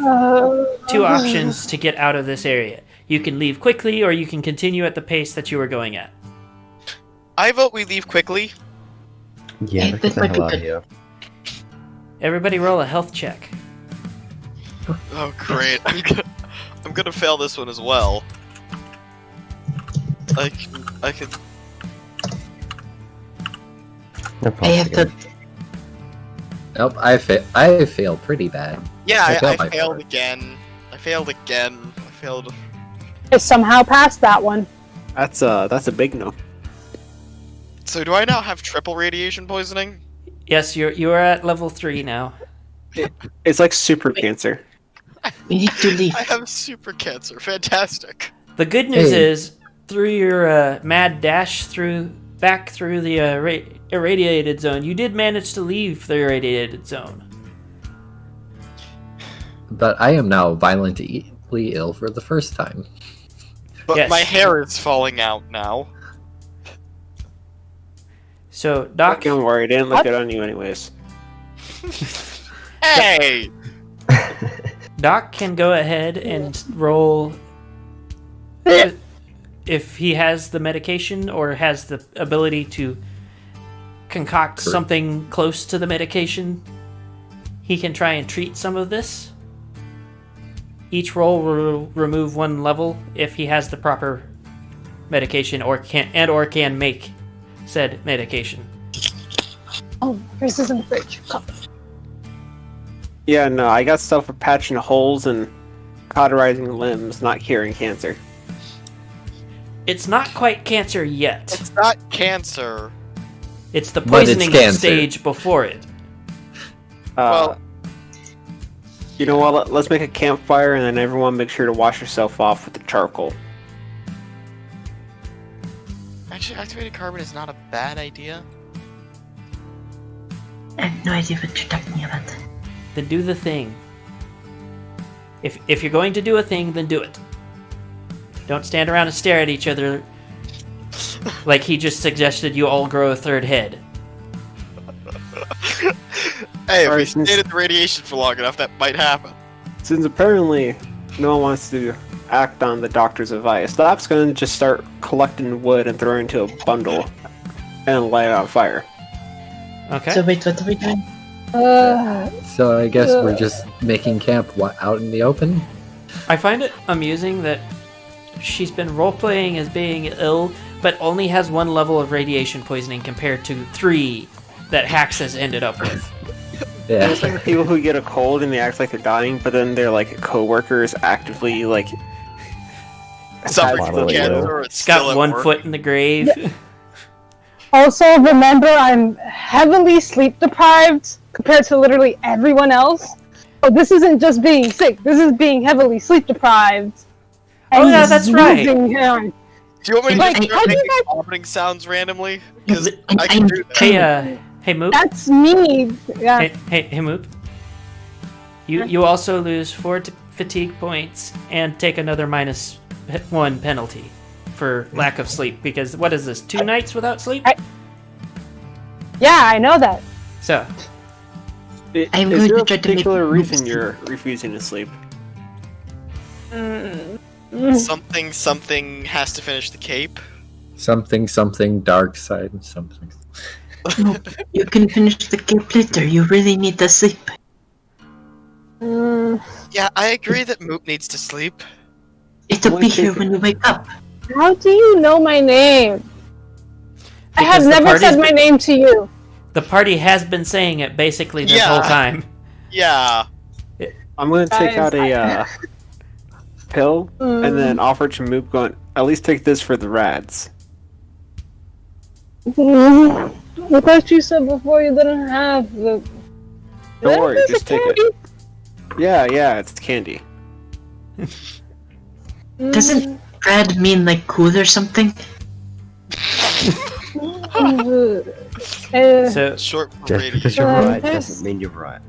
two options to get out of this area. You can leave quickly, or you can continue at the pace that you were going at.
I vote we leave quickly.
Yeah,
Hey,
let's
this
get the
might be
hell out of
good.
here.
Everybody, roll a health check.
Oh great, I'm gonna fail this one as well. I can.
No
I
problem.
have to.
Nope, I fail pretty bad.
Yeah,
I failed
I
by
failed
4.
again. I failed.
I somehow passed that one.
That's a big no.
So do I now have triple radiation poisoning?
Yes, you are at level 3 now.
It's like super cancer.
We need to leave.
I have super cancer. Fantastic.
The good news
Hey.
is, through your mad dash back through the irradiated zone, you did manage to leave the irradiated zone.
But I am now violently ill for the first time.
But
Yes.
my hair is falling out now.
So, Doc,
Don't worry, I didn't look
What?
it on you anyways.
Hey!
Doc can go ahead and roll if he has the medication or has the ability to concoct
Correct.
something close to the medication. He can try and treat some of this. Each roll will remove 1 level if he has the proper medication or can make said medication.
Oh, yours is in the fridge. Cup.
Yeah, no, I got stuff for patching holes and cauterizing limbs, not curing cancer.
It's not quite cancer yet.
It's not cancer.
It's the
But it's
poisoning
cancer.
stage before it.
Well-
You know what? Let's make a campfire and then everyone make sure to wash yourself off with the charcoal.
Actually, activated carbon is not a bad idea.
I have no idea what you're talking about.
Then do the thing. If you're going to do a thing, then do it. Don't stand around and stare at each other like he just suggested you all grow a 3rd head.
Hey, if we
Alright, since-
stayed at the radiation for long enough, that might happen.
Since apparently no one wants to act on the doctor's advice, Lap's gonna just start collecting wood and throwing it into a bundle and light it on fire.
Okay?
So wait, what are we doing?
So I guess we're just making camp out in the open.
I find it amusing that she's been role-playing as being ill, but only has 1 level of radiation poisoning compared to 3 that Hax has ended up with.
Yeah.
It's like people who get a cold and they act like they're dying, but then their like coworkers actively like
Suffering
Finally,
from cancer.
yeah.
Or it's
It's got
still at
one
work.
foot in the grave.
Also, remember, I'm heavily sleep deprived compared to literally everyone else. So this isn't just being sick. This is being heavily sleep deprived.
Oh, yeah, that's right.
losing hair.
Do you want me to
Like,
just
how
start
do
making
you
vomiting sounds randomly? Because
And
I can do that.
Hey, Moop.
That's me. Yeah.
Hey, Moop. You also lose 4 fatigue points and take another -1 penalty for lack of sleep. Because what is this? 2 nights without sleep?
Yeah, I know that.
So
I'm
Is
going
there
to
a
try to make
particular
moves.
reason you're refusing to sleep?
Something has to finish the cape.
Something dark side something.
No, you can finish the game later. You really need to sleep.
Yeah, I agree that Moop needs to sleep.
It'll
One
be here
second.
when you wake up.
How do you know my name? I
Because
have
the
never
party's
said my
been-
name to you.
the party has been saying it basically this
Yeah.
whole time.
Yeah.
I'm gonna take
Guys,
out a pill and then offer to Moop going, at least take this for the rads.
I thought you said before you didn't have the.
Don't worry,
There's a
just take it.
candy.
Yeah, it's candy.
Doesn't red mean like cool or something?
So
Short for
Just
radio.
because you're right
Yes.
doesn't mean you're right.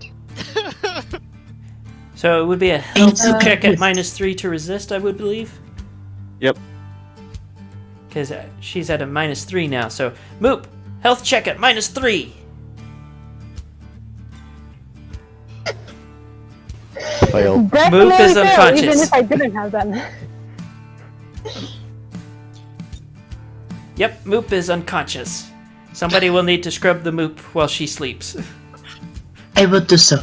So it would be a health
It's-
check at -3 to resist, I would believe.
Yep.
Because she's at a -3 now. So Moop, health check at -3.
Fail.
Definitely
Moop is
fail,
unconscious.
even if I didn't have that.
Yep, Moop is unconscious. Somebody will need to scrub the Moop while she sleeps.
I will do so.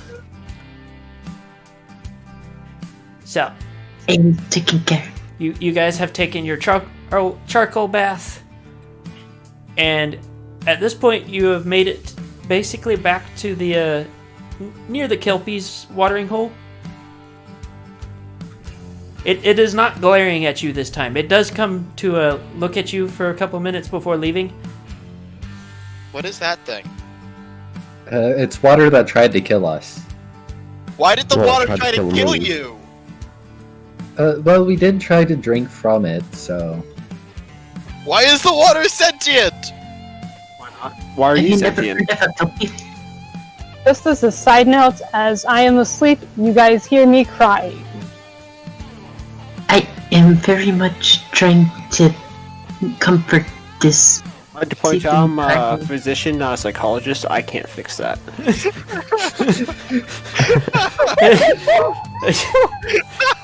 So,
I'm taking care.
you guys have taken your charcoal bath, and at this point you have made it basically back to the near the Kelpie's watering hole. It is not glaring at you this time. It does come to look at you for a couple minutes before leaving.
What is that thing?
It's water that tried to kill us.
Why did the
Well,
water
tried to
try to
kill
kill
me.
you?
Well, we did try to drink from it, so
Why is the water sentient?
Why not? Why are
Have
you
you never
sentient?
heard of a kelpie?
Just as a side note, as I am asleep, you guys hear me crying.
I am very much trying to comfort this.
I'd like to point out I'm a physician, not a psychologist. I can't fix that.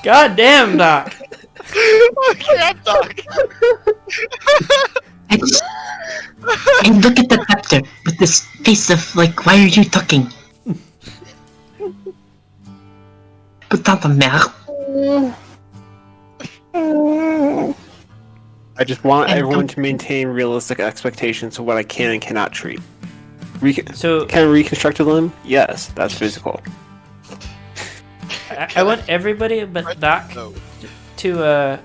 God damn, Doc.
Oh, crap, Doc.
I look at the doctor with this face of like, why are you talking? Putain de merde.
I just want everyone to maintain realistic expectations of what I can and cannot treat.
So
Can I reconstruct a limb? Yes, that's physical.
I want everybody but Doc
No.
to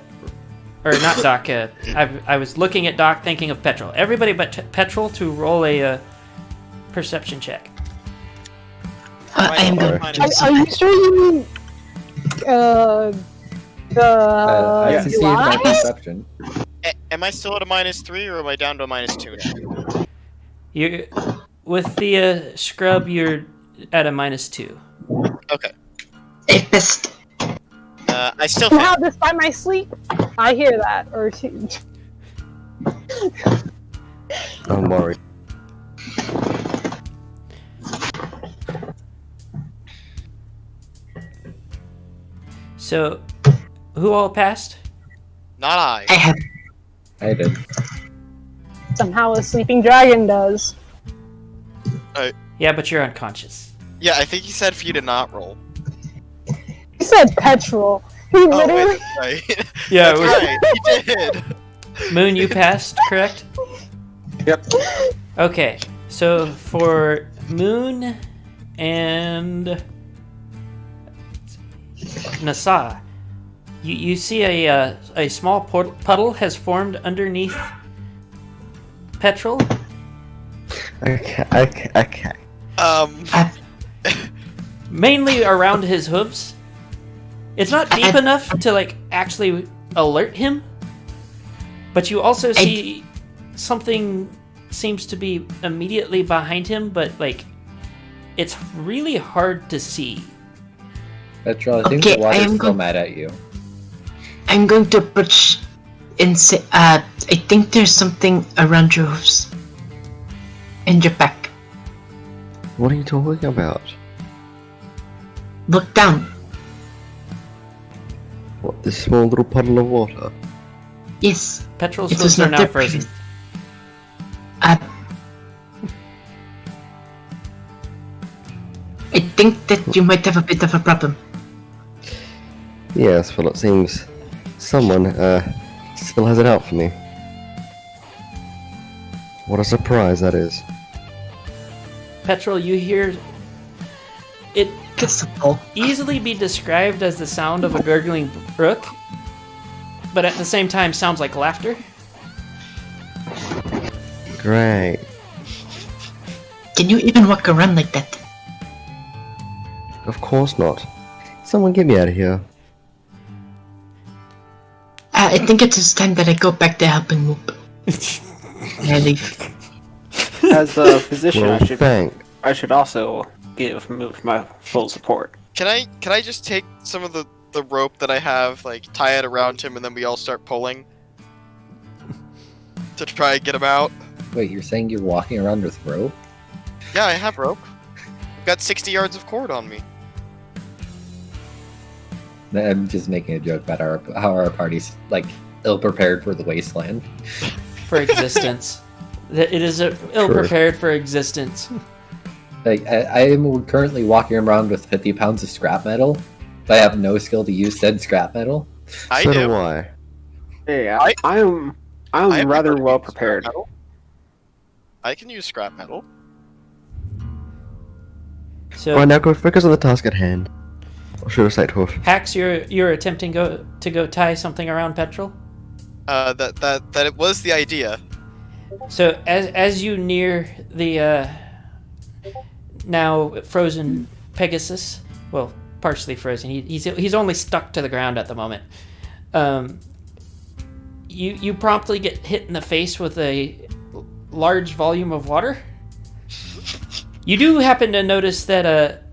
or not Doc. I was looking at Doc, thinking of Petrol. Everybody but Petrol to roll a perception check.
I am going to do
Are
so.
you sure you mean the
I succeeded my
UI?
perception.
Am I still at a -3 or am I down to a -2 now?
You with the scrub, you're at a -2.
Okay.
It best.
I still
Somehow,
failed.
despite my sleep, I hear that. Or
I'm worried.
So, who all passed?
Not I.
I have.
I did.
somehow a sleeping dragon does.
Yeah, but you're unconscious.
Yeah, I think he said for you to not roll.
He said petrol. He
Oh,
literally.
wait, right.
Yeah,
That's right. He did.
Moon, you passed, correct?
Yep.
Okay, so for Moon and Nasa. You see a small puddle has formed underneath Petrol.
Okay.
Mainly around his hooves. It's not deep enough to like actually alert him, but you also see something seems to be immediately behind him, but like it's really hard to see.
Petrol, I think the water's still mad at you.
I'm going to approach and say, I think there's something around your hooves. And your back.
What are you talking about?
Look down.
What, this small little puddle of water?
Yes.
Petrol's
It was
hooves are
not
now
there
frozen.
previous- I think that you might have a bit of a problem.
Yes, well it seems someone still has it out for me. What a surprise that is.
Petrol, you hear it could
Possible.
easily be described as the sound of a gurgling brook, but at the same time sounds like laughter.
Great.
Can you even walk around like that?
Of course not. Someone get me out of here.
I think it is time that I go back to helping Moop. I leave.
As a physician,
Well,
I should also give Moop my full support.
Can I just take some of the rope that I have, like tie it around him, and then we all start pulling to try and get him out?
Wait, you're saying you're walking around with rope?
Yeah, I have rope. I've got 60 yards of cord on me.
I'm just making a joke about how our party's like ill-prepared for the wasteland.
For existence. It is ill-prepared for existence.
Like, I am currently walking around with 50 pounds of scrap metal, but I have no skill to use said scrap metal.
I
So
do.
do I.
Hey,
I
I'm
have
rather
never
well
used scrap
prepared.
metal. I can use scrap metal.
So
Alright, now go focus on the task at hand. Or should I say hoof?
Hax, you're attempting to go tie something around Petrol.
That it was the idea.
So as you near the now frozen Pegasus, well, partially frozen. He's only stuck to the ground at the moment. You promptly get hit in the face with a large volume of water. You do happen to notice that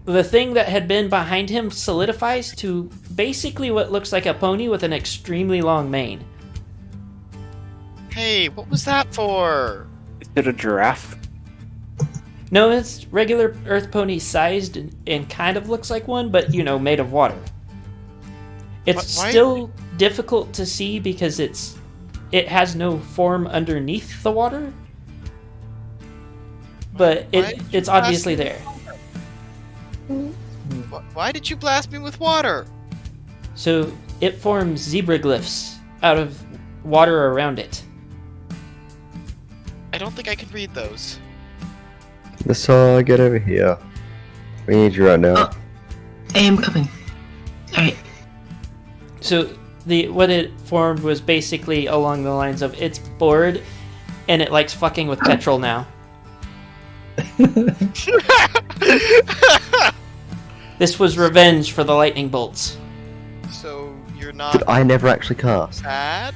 the thing that had been behind him solidifies to basically what looks like a pony with an extremely long mane.
Hey, what was that for?
Is it a giraffe?
No, it's regular earth pony sized and kind of looks like one, but made of water. It's
Why-
still difficult to see because it has no form underneath the water, but
Why-
it's obviously there.
Why did you blast me with water?
So it forms zebra glyphs out of water around it.
I don't think I can read those.
Nasa, get over here. We need you right now.
Oh. I am coming. Alright.
So what it formed was basically along the lines of it's bored and it likes fucking with Petrol now. This was revenge for the lightning bolts.
So you're not
Did I never actually cast?
bad?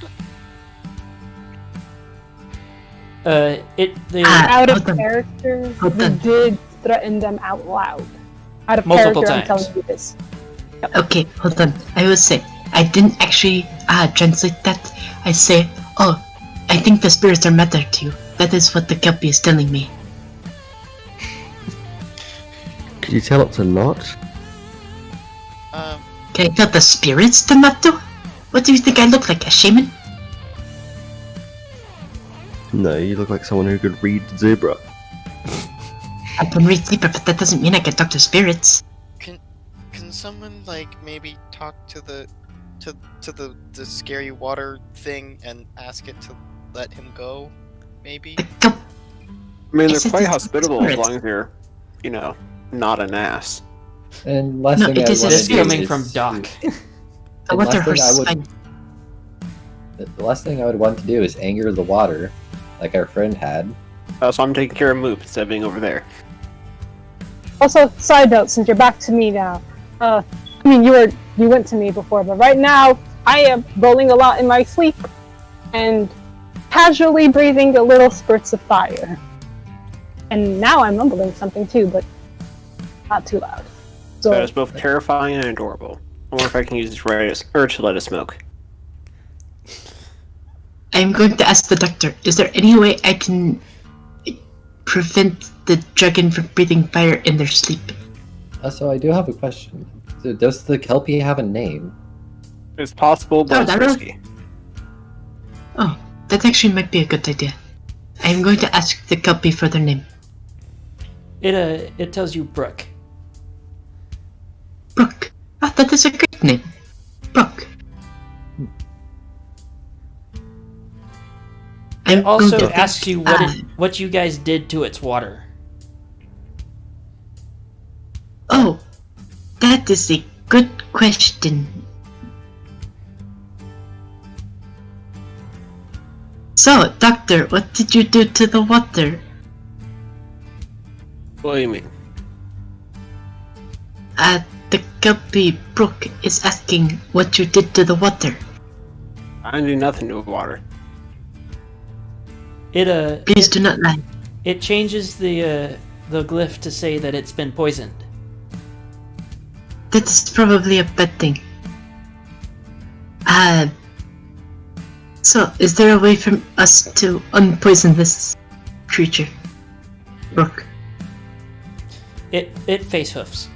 Out of
Hold on.
character,
Hold
we
on.
did threaten them out loud. Out of
Multiple
character, I'm
times.
telling you this.
Okay, hold on. I will say, I didn't actually translate that. I say, oh, I think the spirits are mad at you. That is what the Kelpie is telling me.
Could you tell it to not?
Can I tell the spirits to not do? What do you think I look like, a shaman?
No, you look like someone who could read zebra.
I can read Libra, but that doesn't mean I can talk to spirits.
Can someone like maybe talk to the the scary water thing and ask it to let him go? Maybe.
The Kelp-
I mean, they're
Is it
quite
the
hospitable as
spirits?
long as you're, not an ass.
And last
No,
thing
it
I
is
want
This
to do
coming
is
from Doc.
The water horse is
would,
fine.
the last thing I would want to do is anger the water, like our friend had.
So I'm taking care of Moop instead of being over there.
Also, side note, since you're back to me now. I mean, you went to me before, but right now I am rolling a lot in my sleep and casually breathing a little spurts of fire. And now I'm mumbling something too, but not too loud. So
That is both terrifying and adorable. I wonder if I can use this urge to let it smoke.
I'm going to ask the doctor, is there any way I can prevent the dragon from breathing fire in their sleep?
So I do have a question. So does the Kelpie have a name?
It's possible, but it's
that
risky.
Oh, that actually might be a good idea. I'm going to ask the Kelpie for their name.
It tells you Brooke.
Brooke. Oh, that is a great name. Brooke.
It
I'm
also
going to
asks you what you guys did to its water.
Oh, that is a good question. So, doctor, what did you do to the water?
What do you mean?
The Kelpie Brooke is asking what you did to the water.
I didn't do nothing to the water.
Please do not lie.
It changes the glyph to say that it's been poisoned.
That is probably a bad thing. So, is there a way for us to unpoison this creature? Brooke.
It face hoofs.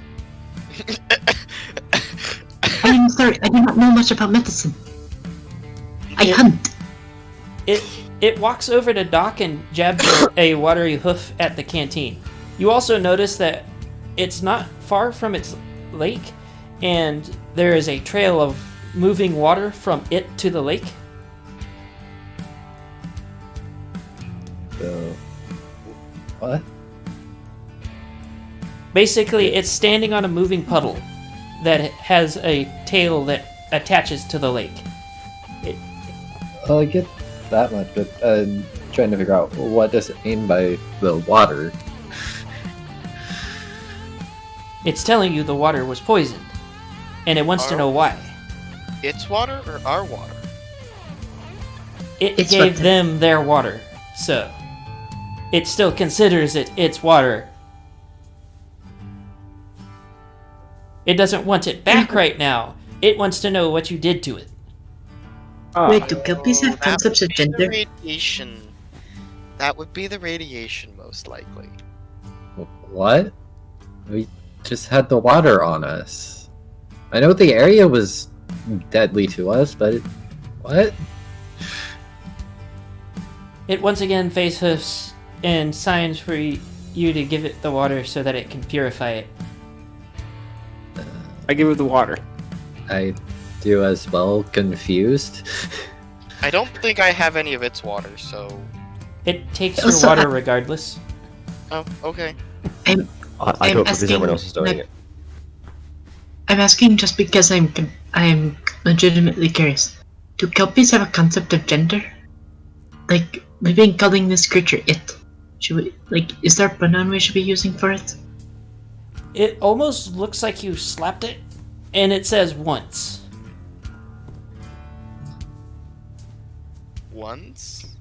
I am sorry, I do not know much about medicine. I hunt.
It walks over to Doc and jabs a watery hoof at the canteen. You also notice that it's not far from its lake, and there is a trail of moving water from it to the lake.
So, what?
Basically, it's standing on a moving puddle that has a tail that attaches to the lake.
Well, I get that much, but I'm trying to figure out what does it mean by the water.
It's telling you the water was poisoned, and it wants to know why.
Its water or our water?
It
It's
gave
water.
them their water, so it still considers it its water. It doesn't want it back right now. It wants to know what you did to it.
Wait, do Kelpies have
That
concepts of
would be the
gender?
radiation. That would be the radiation, most likely.
What? We just had the water on us. I know the area was deadly to us, but what?
It once again face hoofs and signs for you to give it the water so that it can purify it.
I give it the water.
I do as well, confused.
I don't think I have any of its water, so.
It takes your
Also,
water regardless.
Oh, okay.
I
I'm
do it because
asking,
everyone else is doing
like,
it.
I'm asking just because I'm legitimately curious. Do Kelpies have a concept of gender? Like, we've been calling this creature it. Should we, like, is there a pronoun we should be using for it?
It almost looks like you slapped it, and it says once.
Once?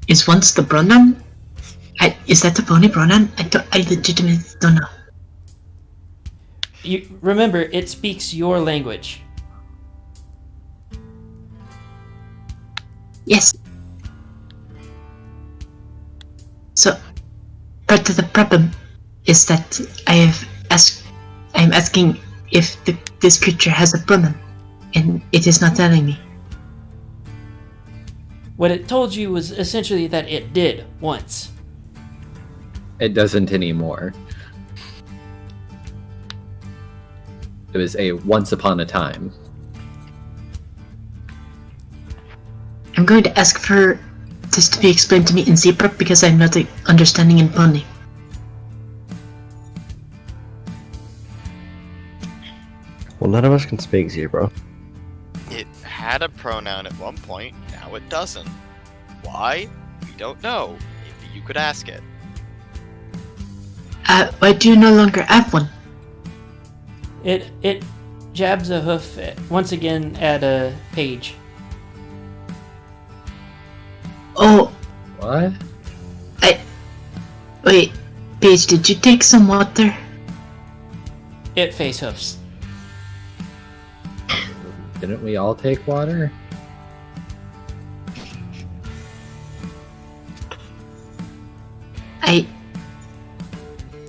Is once the pronoun? Is that the pony pronoun? I legitimately don't know.
You remember, it speaks your language.
Yes. So, part of the problem is that I'm asking if this creature has a pronoun, and it is not telling me.
What it told you was essentially that it did once.
It doesn't anymore. It was a once upon a time.
I'm going to ask for this to be explained to me in zebra because I'm not understanding in pony.
Well, none of us can speak zebra.
It had a pronoun at one point, now it doesn't. Why? We don't know. Maybe you could ask it.
Why do you no longer have one?
It jabs a hoof once again at a page.
Oh,
What?
wait. Paige, did you take some water?
It face hoofs.
Didn't we all take water?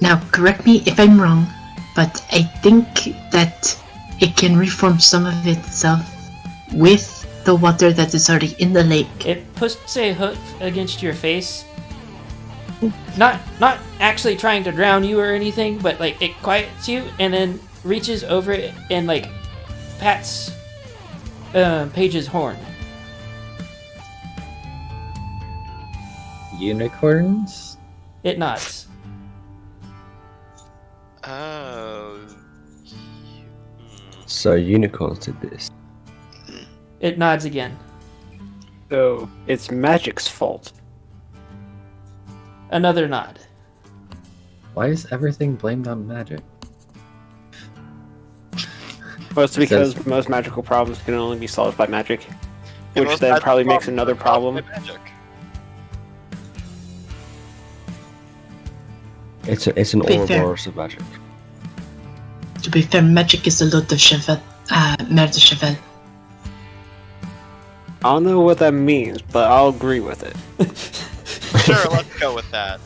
Now, correct me if I'm wrong, but I think that it can reform some of itself with the water that is already in the lake.
It puts a hoof against your face. Not actually trying to drown you or anything, but like it quiets you and then reaches over it and like pats Paige's horn.
Unicorns?
It nods.
Oh.
So unicorns did this.
It nods again.
So it's magic's fault.
Another nod.
Why is everything blamed on magic?
Well, it's because
Says-
most magical problems can only be solved by magic,
And
which
most
then
magic
probably makes
problems
another
are solved by
problem.
magic.
It's an
Be fair.
Ouroboros of magic.
To be fair, magic is a lot of merde cheval.
I don't know what that means, but I'll agree with it.
Sure, let's go with that.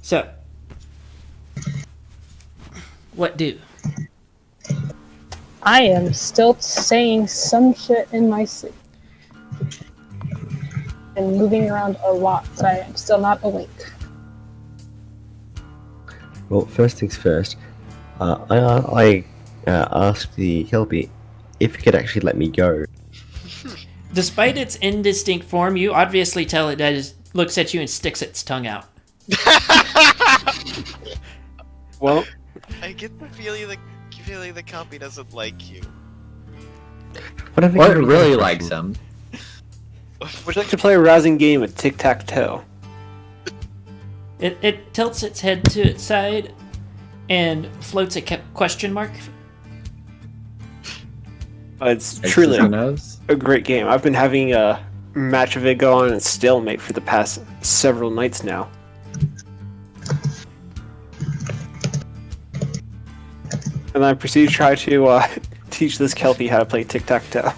So, what do?
I am still saying some shit in my sleep. And moving around a lot, so I am still not awake.
Well, first things first. I asked the Kelpie if he could actually let me go.
Despite its indistinct form, you obviously tell it does, looks at you and sticks its tongue out.
Well,
I get the feeling the copy doesn't like you.
But I think
Or
it'd
it
be
really
nice.
likes him.
would you like to play a rousing game of tic-tac-toe?
It tilts its head to its side and floats a question mark.
It's
It's
truly
his nose.
a great game. I've been having a match of it go on in stalemate for the past several nights now. And I proceed to try to teach this Kelpie how to play tic-tac-toe.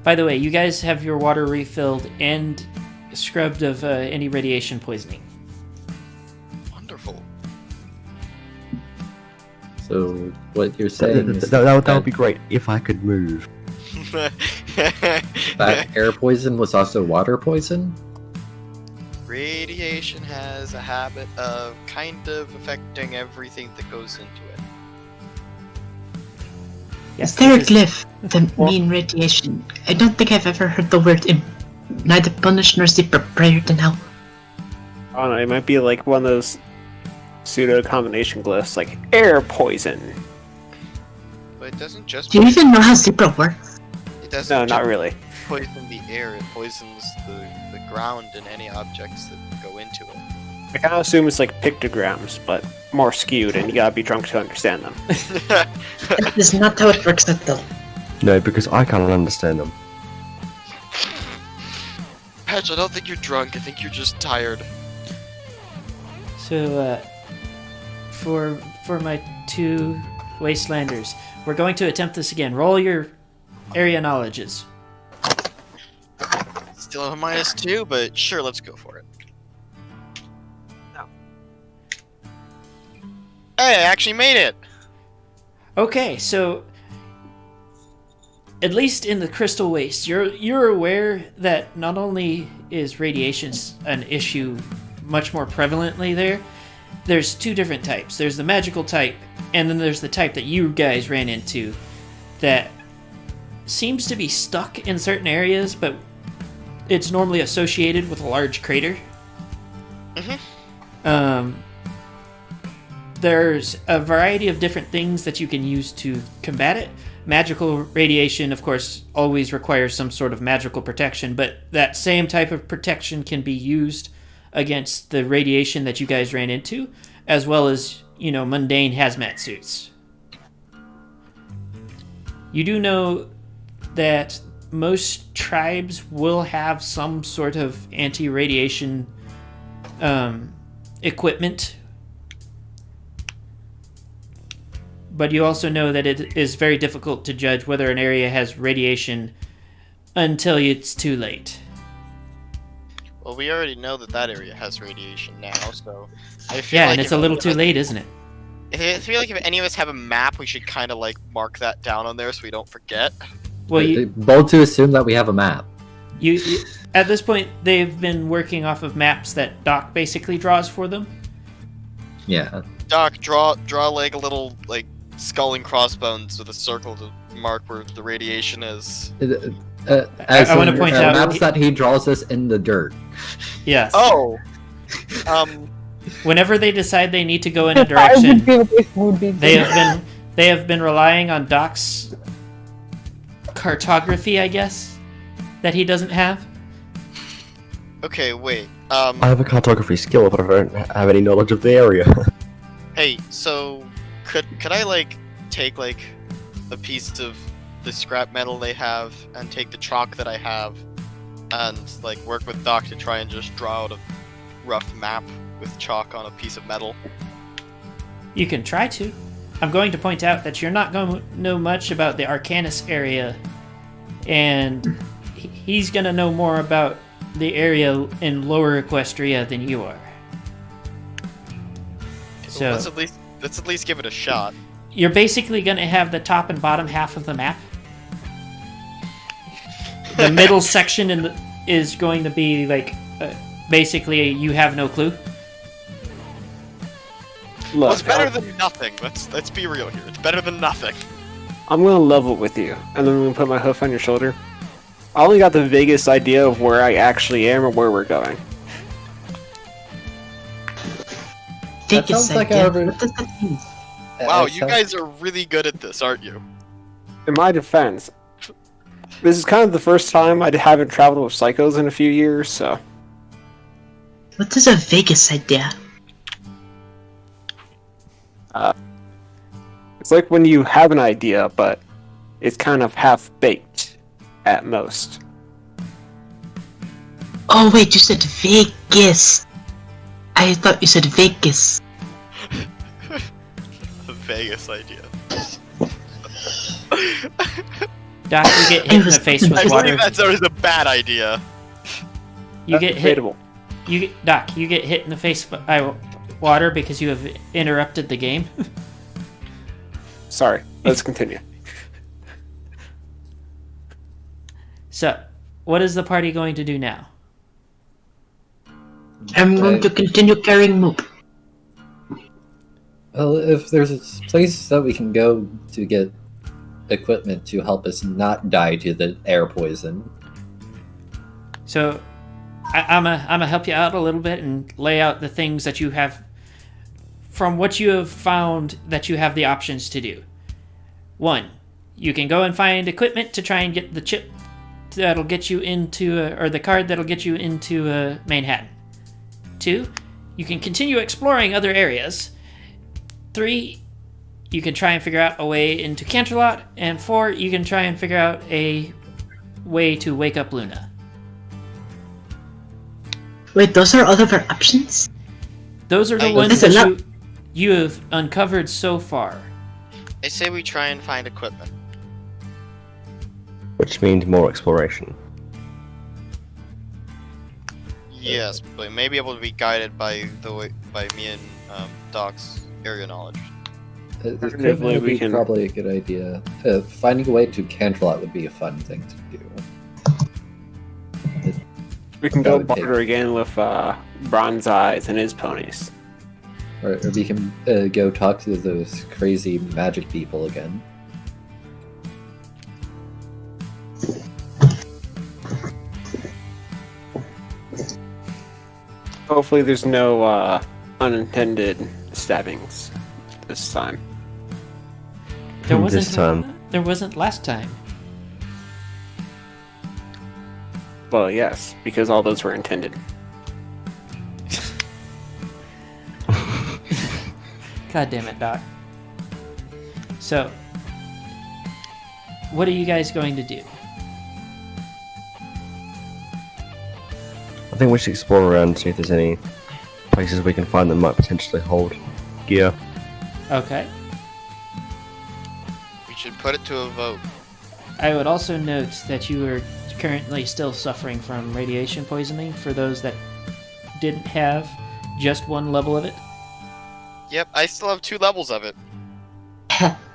By the way, you guys have your water refilled and scrubbed of any radiation poisoning.
Wonderful.
So what you're saying is
That would be great if I could move.
that air poison was also water poison?
Radiation has a habit of kind of affecting everything that goes into it.
Is there a glyph that mean radiation? I don't think I've ever heard the word in neither punish nor zebra prior to now.
I don't know, it might be like one of those pseudo combination glyphs, like air poison.
But it doesn't just
Do you even know how zebra works?
it doesn't
No, not
just
really.
poison the air, it poisons the ground and any objects that go into it.
I kind of assume it's like pictograms, but more skewed, and you gotta be drunk to understand them.
That is not how it works at all.
No, because I can't understand them.
Patch, I don't think you're drunk, I think you're just tired.
So, for my two wastelanders, we're going to attempt this again. Roll your area knowledges.
Still have a -2, but sure, let's go for it.
No.
Hey, I actually made it!
Okay, so at least in the crystal waste, you're aware that not only is radiation an issue much more prevalently there, there's two different types. There's the magical type, and then there's the type that you guys ran into that seems to be stuck in certain areas, but it's normally associated with a large crater. There's a variety of different things that you can use to combat it. Magical radiation, of course, always requires some sort of magical protection, but that same type of protection can be used against the radiation that you guys ran into, as well as, mundane hazmat suits. You do know that most tribes will have some sort of anti-radiation equipment, but you also know that it is very difficult to judge whether an area has radiation until it's too late.
Well, we already know that area has radiation now, so I feel
Yeah,
like
and it's a little too late, isn't it?
I feel like if any of us have a map, we should kind of like mark that down on there so we don't forget.
Well,
bold to assume that we have a map.
you at this point, they've been working off of maps that Doc basically draws for them.
Yeah.
Doc, draw like a little like skull and crossbones with a circle to mark where the radiation is.
I want to point out
maps that he draws us in the dirt.
Yes.
Oh.
Whenever they decide they need to go in a
I
direction,
would be
they have been relying on Doc's cartography, I guess, that he doesn't have.
Okay, wait.
I have a cartography skill, but I don't have any knowledge of the area.
Hey, so could I like take like a piece of the scrap metal they have and take the chalk that I have and like work with Doc to try and just draw out a rough map with chalk on a piece of metal?
You can try to. I'm going to point out that you're not going to know much about the Arcanus area, and he's going to know more about the area in Lower Equestria than you are. So
let's at least give it a shot.
you're basically going to have the top and bottom half of the map. The middle section is going to be like basically you have no clue.
Well, it's better than nothing. Let's be real here. It's better than nothing.
I'm gonna level with you, and then I'm gonna put my hoof on your shoulder. I only got the vaguest idea of where I actually am or where we're going.
That sounds like
What does that mean?
Wow, you guys are really good at this, aren't you?
In my defense, this is kind of the first time I haven't traveled with psychos in a few years, so...
What is a Vegas idea?
It's like when you have an idea, but it's kind of half-baked, at most.
Oh wait, you said Vegas. I thought you said Vegas.
A Vegas idea.
Doc, you get hit in the face with
I
water.
believe that's always a bad idea.
You get hit.
Debatable.
Doc, you get hit in the face by water because you have interrupted the game.
Sorry, let's continue.
So, what is the party going to do now?
I'm going to continue carrying Moop.
Well, if there's a place that we can go to get equipment to help us not die to the air poison.
So, I'm gonna help you out a little bit and lay out the things that you have, from what you have found that you have the options to do. 1, you can go and find equipment to try and get the chip that'll get you into, or the card that'll get you into Manehatten. 2, you can continue exploring other areas. 3, you can try and figure out a way into Canterlot. And 4, you can try and figure out a way to wake up Luna.
Wait, those are all of our options?
Those are the
I-
ones
That's a
that
lot.
you have uncovered so far.
I say we try and find equipment.
Which means more exploration.
Yes, but we may be able to be guided by me and Doc's area knowledge.
Equipment
Alternatively,
would
we
be
can-
probably a good idea. Finding a way to Canterlot would be a fun thing to do.
We can
That
go
would take-
barter again with Bronze Eyes and his ponies.
Or we can go talk to those crazy magic people again.
Hopefully there's no unintended stabbings this time.
There wasn't
This time.
There wasn't last time.
Well, yes, because all those were intended.
God damn it, Doc. So, what are you guys going to do?
I think we should explore around and see if there's any places we can find that might potentially hold gear.
Okay.
We should put it to a vote.
I would also note that you are currently still suffering from radiation poisoning for those that didn't have just one level of it.
Yep, I still have 2 levels of it.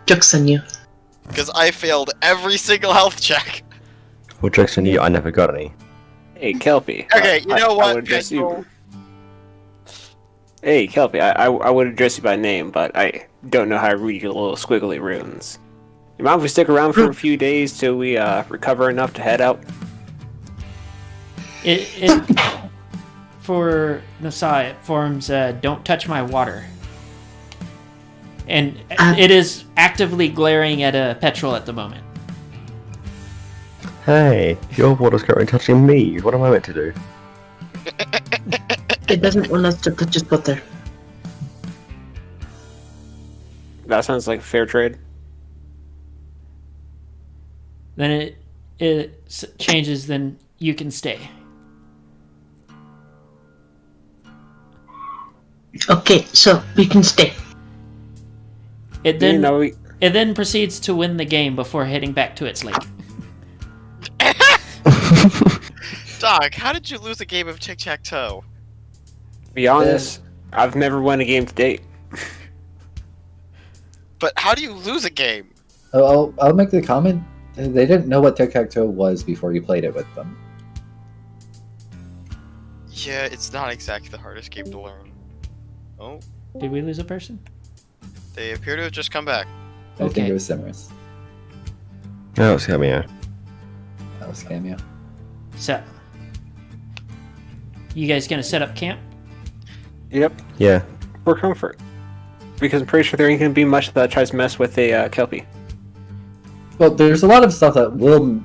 Joke's on you.
Because I failed every single health check.
Well, jokes on you, I never got any.
Hey, Kelpie.
Okay, you know
I
what?
would address you. Hey, Kelpie, I would address you by name, but I don't know how to read your little squiggly runes. You mind if we stick around for a few days till we recover enough to head out?
It for Nasai, it forms "Don't touch my water," and it is actively glaring at a petrol at the moment.
Hey, your water's currently touching me. What am I meant to do?
It doesn't want us to touch his butter.
That sounds like fair trade.
Then it changes. Then you can stay.
Okay, so we can stay.
It then
You know,
it then proceeds to win the game before heading back to its lake.
Doc, how did you lose a game of tic-tac-toe?
to be honest, I've never won a game to date.
But how do you lose a game?
I'll make the comment. They didn't know what tic-tac-toe was before you played it with them.
Yeah, it's not exactly the hardest game to learn. Oh,
Did we lose a person?
they appear to have just come back.
I think
Okay.
it was Simris.
Oh, it's got me out.
That was Cameo.
So, you guys gonna set up camp?
Yep,
Yeah.
for comfort. Because I'm pretty sure there ain't gonna be much that tries to mess with a Kelpie.
Well, there's a lot of stuff that will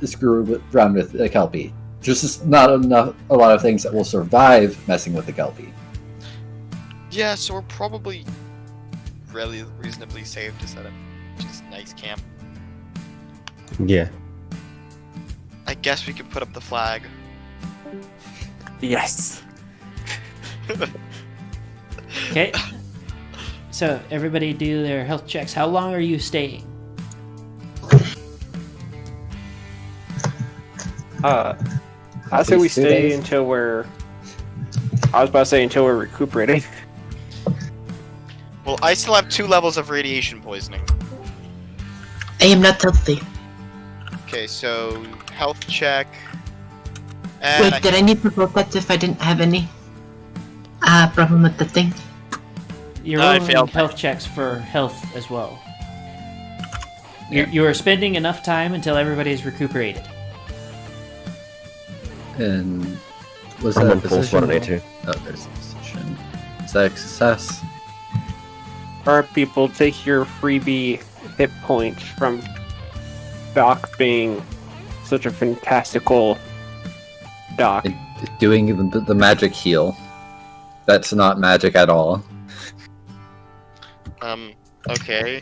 screw around with the Kelpie. Just not enough. A lot of things that will survive messing with the Kelpie.
Yeah, so we're probably really reasonably safe to set up just nice camp.
Yeah.
I guess we could put up the flag.
Yes.
Okay. So everybody do their health checks. How long are you staying?
I say we
least 2
stay
days.
until we're. I was about to say until we're recuperating.
Well, I still have 2 levels of radiation poisoning.
I am not healthy.
Okay, so health check.
Wait, did I need to roll that if I didn't have any problem with the thing?
You're
I
rolling
failed.
health checks for health as well. You are spending enough time until everybody's recuperated.
And was
I'm
that
on
a
full
position?
slot too.
Oh, there's a position. Is that a success?
Alright, people, take your freebie hit points from Doc being such a fantastical Doc.
Doing the magic heal. That's not magic at all.
Okay.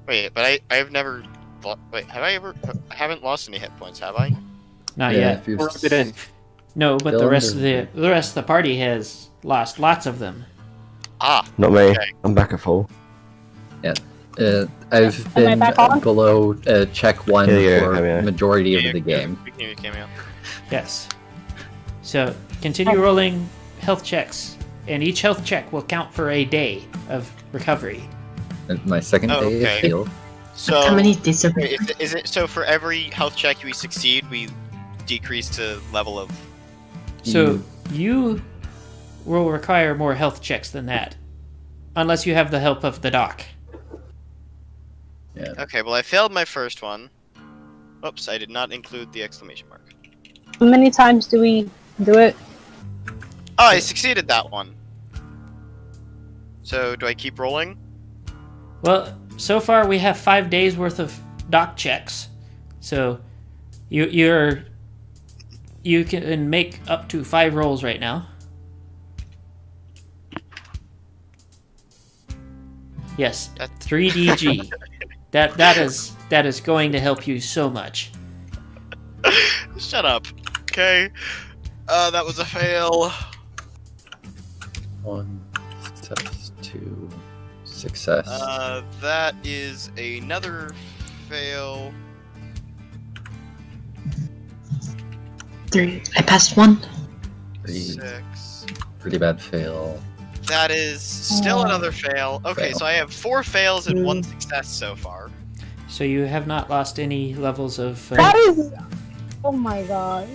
Wait, but I've never... Wait, have I ever... I haven't lost any hit points, have I?
Not yet.
if you've
Rub it in.
No, but the
Still
rest of
under-
the rest of the party has lost lots of them.
Ah,
Not me.
Okay.
I'm back at full.
I've
Am I
been
back on?
below check 1
Yeah, yeah,
for
yeah.
majority
yeah,
of the game.
We can use cameo.
Yes. So continue rolling health checks, and each health check will count for a day of recovery.
And my second
Oh,
day
okay.
of heal.
So...
How many days of
Wait, is it so for every health check we succeed, we decrease to level of...
So you will require more health checks than that, unless you have the help of the doc.
Yeah.
Okay, well I failed my first one. Oops, I did not include the exclamation mark.
How many times do we do it?
Oh, I succeeded that one. So, do I keep rolling?
Well, so far we have 5 days worth of doc checks, so you can make up to 5 rolls right now. Yes, 3DG. that is going to help you so much.
Shut up. Okay. That was a fail.
1 success, 2 success.
That is another fail.
3. I passed 1.
6.
Pretty bad fail.
That is still another fail. Okay,
Fail.
so I have 4 fails and 1 success so far.
So you have not lost any levels of.
That is. Oh my god.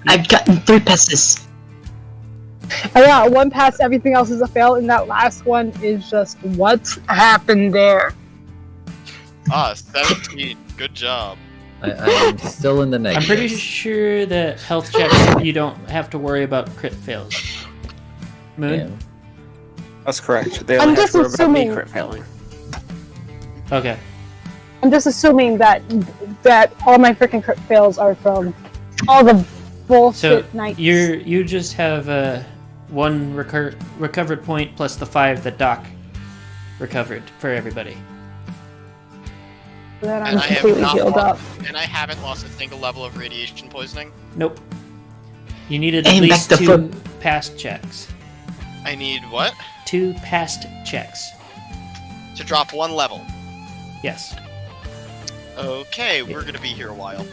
I've gotten 3 passes.
I got 1 pass, everything else is a fail, and that last one is just what happened there.
17. Good job.
I'm still in the
I'm
negative.
pretty sure that health checks you don't have to worry about crit fails. Moon.
Yeah.
That's correct. They
I'm
only have
just
to worry about me
assuming-
crit failing.
Okay.
I'm just assuming that all my freaking crit fails are from all the
So
bullshit nights.
you just have 1 recovered point plus the 5 that Doc recovered for everybody.
Then I'm
And I have
completely
not
healed up.
And I haven't lost a single level of radiation poisoning.
Nope. You needed at
Aim back
least
the
2
foot.
past checks.
I need what?
2 past checks.
To drop 1 level.
Yes.
Okay, we're gonna be here a while.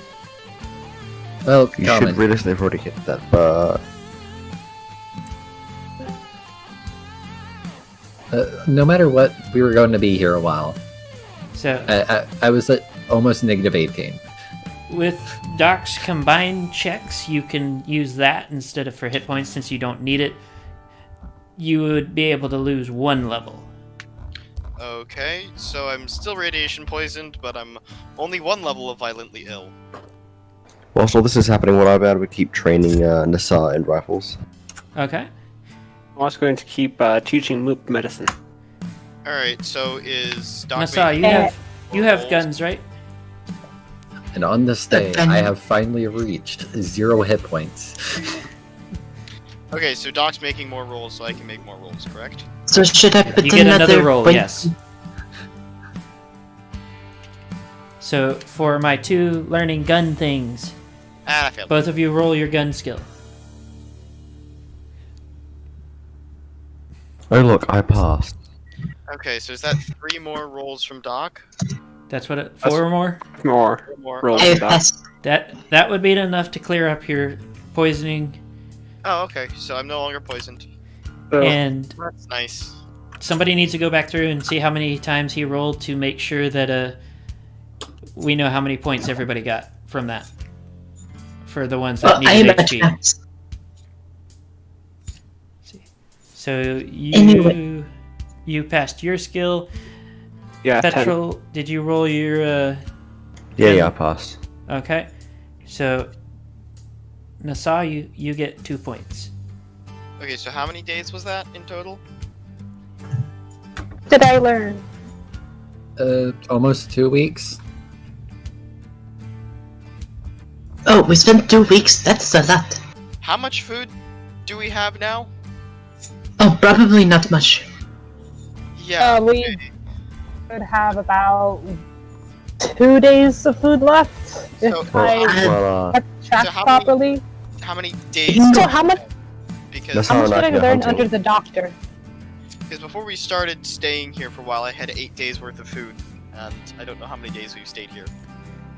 Well,
You
common.
should realize they've already hit that, but
No matter what, we were going to be here a while.
So
I was at almost negative 18.
with Doc's combined checks, you can use that instead of for hit points since you don't need it. You would be able to lose 1 level.
Okay, so I'm still radiation poisoned, but I'm only 1 level of violently ill.
whilst all this is happening, what about we keep training Nasa in rifles?
Okay.
I'm also going to keep teaching Moop medicine.
Alright, so is Doc
Nasa,
making
you have
rolls?
guns, right?
And on this day,
Then-
I have finally reached 0 hit points.
Okay, so Doc's making more rolls so I can make more rolls, correct?
So should I put
You get another roll,
point?
yes. So for my 2 learning gun things,
Ah, I failed.
both of you roll your gun skill.
Oh look, I passed.
Okay, so is that 3 more rolls from Doc?
That's what 4 or more?
More
4 more?
rolls.
I
from
have
Doc.
passed.
That would be enough to clear up your poisoning,
Oh, okay, so I'm no longer poisoned.
So,
and
That's nice.
somebody needs to go back through and see how many times he rolled to make sure that we know how many points everybody got from that. For the ones that
Well, I am
needed
at
HP.
max.
So you
Anyway.
you passed your skill.
yeah, 10.
Petrol, did you roll your
Yeah, I passed.
okay. So Nasa, you get 2 points.
Okay, so how many days was that in total?
Did I learn?
Almost 2 weeks.
Oh, we spent 2 weeks. That's a lot.
How much food do we have now?
Oh, probably not much.
Yeah,
We
okay.
could have about 2 days of food left if
So-
I
Well,
check
So how many-
properly.
How many days?
So
do we
how much-
have? Because,
That's
How
how
much
I'm
did I
actually
learn
hunting.
under the doctor?
because before we started staying here for a while, I had 8 days worth of food, and I don't know how many days we've stayed here.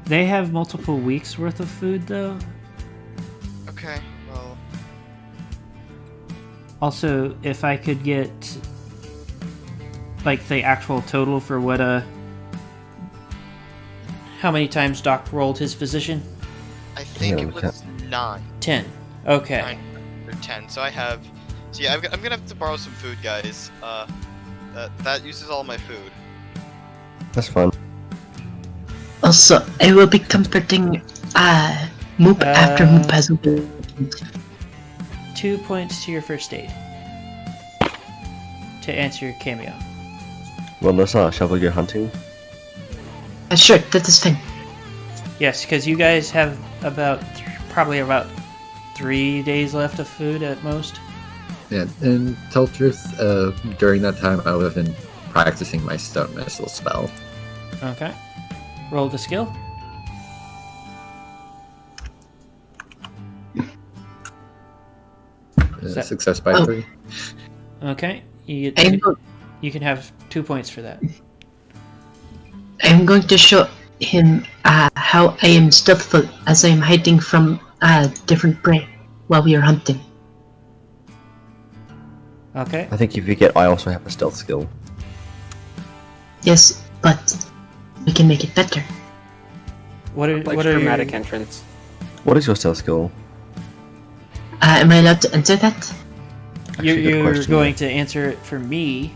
They have multiple weeks worth of food though.
Okay, well,
Also, if I could get like the actual total for what how many times Doc rolled his physician?
I think
Yeah,
it was 9.
10. Okay.
9 or 10. So I have. So yeah, I'm gonna have to borrow some food, guys. That uses all my food.
That's fun.
Also, I will be comforting Moop after Moop has opened.
2 points to your first aid to answer your cameo.
Well, Nessa, shall we go hunting?
Sure, that is fine.
Yes, because you guys have probably about 3 days left of food at most.
Yeah, and tell the truth, during that time I would have been practicing my stone missile spell.
Okay. Roll the skill. that-
Success by 3.
Okay. You can have 2 points for that.
I'm going to show him how I am stealthful as I am hiding from different prey while we are hunting.
Okay.
I think if you get, I also have a stealth skill.
Yes, but we can make it better.
What are
dramatic
your,
entrance.
What is your stealth skill?
Am I allowed to enter that?
You're,
Actually, good
you're
question.
going to answer it for me.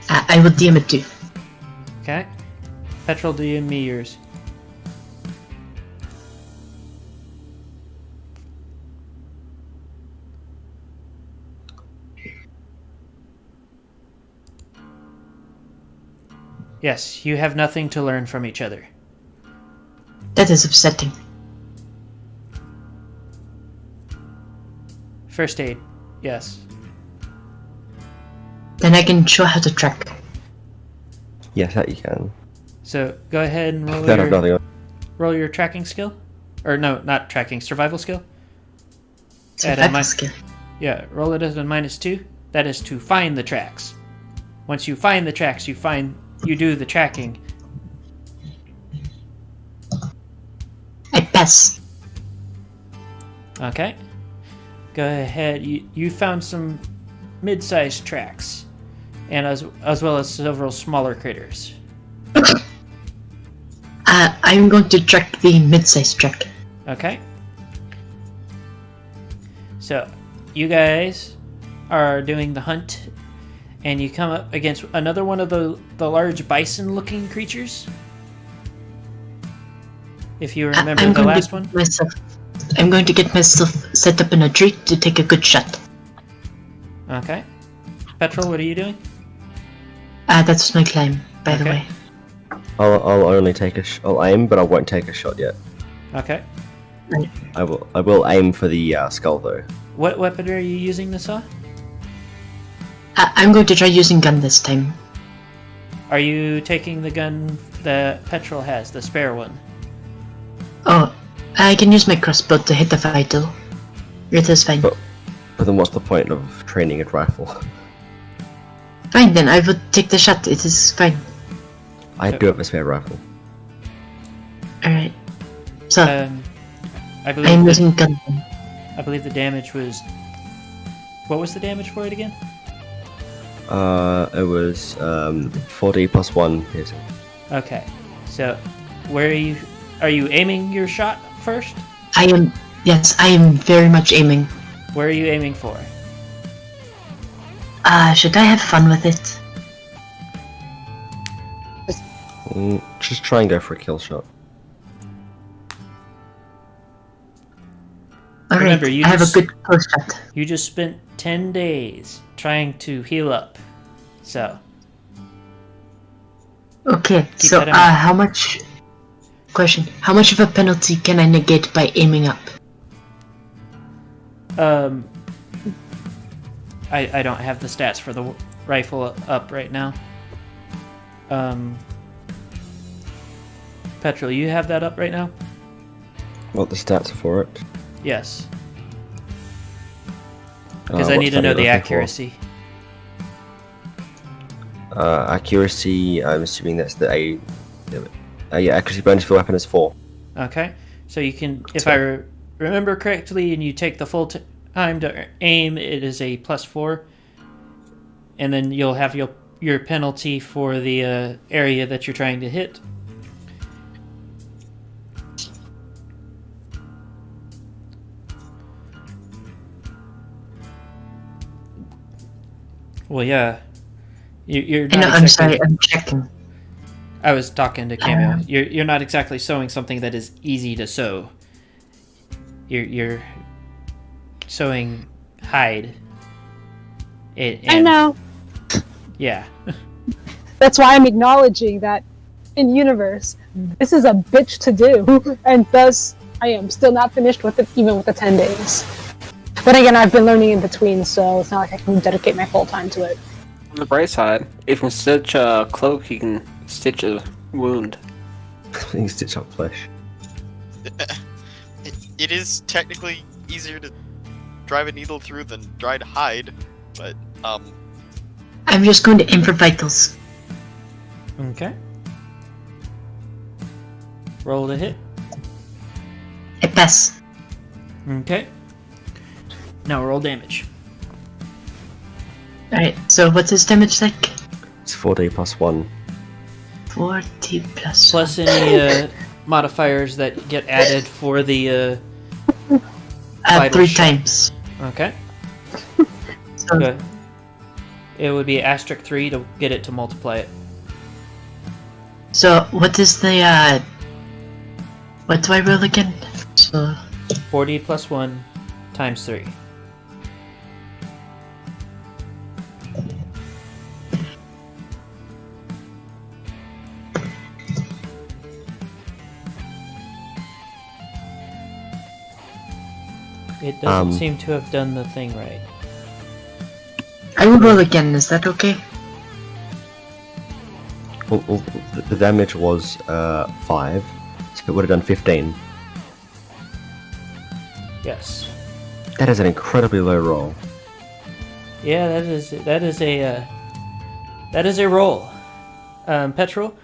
I will DM it too.
Okay. Petrol, DM me yours. Yes, you have nothing to learn from each other.
That is upsetting.
First aid, yes.
Then I can show how to track.
Yes, that you can.
So go ahead and roll
That I've nothing on.
roll your tracking skill. Or no, not tracking, survival skill.
Survival skill.
Yeah, roll it as a -2. That is to find the tracks. Once you find the tracks, you do the tracking.
I pass.
Okay. Go ahead. You found some mid-sized tracks, and as well as several smaller critters.
I'm going to track the mid-sized track.
Okay. So, you guys are doing the hunt, and you come up against another one of the large bison-looking creatures. If you remember the last one.
I'm going to get myself set up in a tree to take a good shot.
Okay. Petrol, what are you doing?
That's my climb, by the
Okay.
way.
I'll only take I'll aim, but I won't take a shot yet.
Okay.
I will aim for the skull though.
What weapon are you using, Nissa?
I'm going to try using gun this time.
Are you taking the gun that Petrol has, the spare one?
Oh, I can use my crossbow to hit the vital. It is fine.
But then what's the point of training a rifle?
Fine then, I would take the shot. It is fine.
I do have a spare rifle.
Alright. So,
I
I'm
believe
using gun.
I believe the damage was. What was the damage for it again?
It was 4D plus 1 piercing.
Okay. So, where are you? Are you aiming your shot first?
Yes, I am very much aiming.
Where are you aiming for?
Should I have fun with it?
Just try and go for a kill shot.
Alright,
Remember, you
I have
just-
a good close shot.
You just spent 10 days trying to heal up. So,
Okay,
Keep
so
that in mind.
how much... Question, how much of a penalty can I negate by aiming up?
I don't have the stats for the rifle up right now. Petrol, you have that up right now?
What the stats for it?
Yes. Because I
What
need to
stat are
know
you
the
looking for?
accuracy.
Accuracy, I'm assuming that's the yeah, accuracy bonus for the weapon is 4.
Okay, so you can, if I remember correctly, and you take the full time to aim, it is a +4, and then you'll have your penalty for the area that you're trying to hit. Well, yeah, you're not.
No, I'm
exactly-
sorry, I'm checking.
I was talking to Cameo. You're not exactly sewing something that is easy to sew. You're sewing hide.
I
And-
know.
Yeah.
That's why I'm acknowledging that in universe, this is a bitch to do, and thus I am still not finished with it, even with the 10 days. But again, I've been learning in between, so it's not like I can dedicate my full time to it.
On the bright side, if you can stitch a cloak, you can stitch a wound.
You can stitch up flesh.
It is technically easier to drive a needle through than dried hide, but
I'm just going to aim for vitals.
Okay. Roll to hit.
I pass.
Okay. Now roll damage.
Alright, so what's his damage like?
It's 4d plus 1.
40 plus.
Plus any modifiers that get added for the vital
3
shot.
times.
Okay.
So,
Good. It would be asterisk 3 to get it to multiply it.
so what is the, what do I roll again? So,
40 plus 1 times 3. It doesn't seem to have done the thing right.
I will roll again, is that okay?
Well, the damage was 5, so it would have done 15.
Yes.
That is an incredibly low roll.
Yeah, that is a roll. Petrol,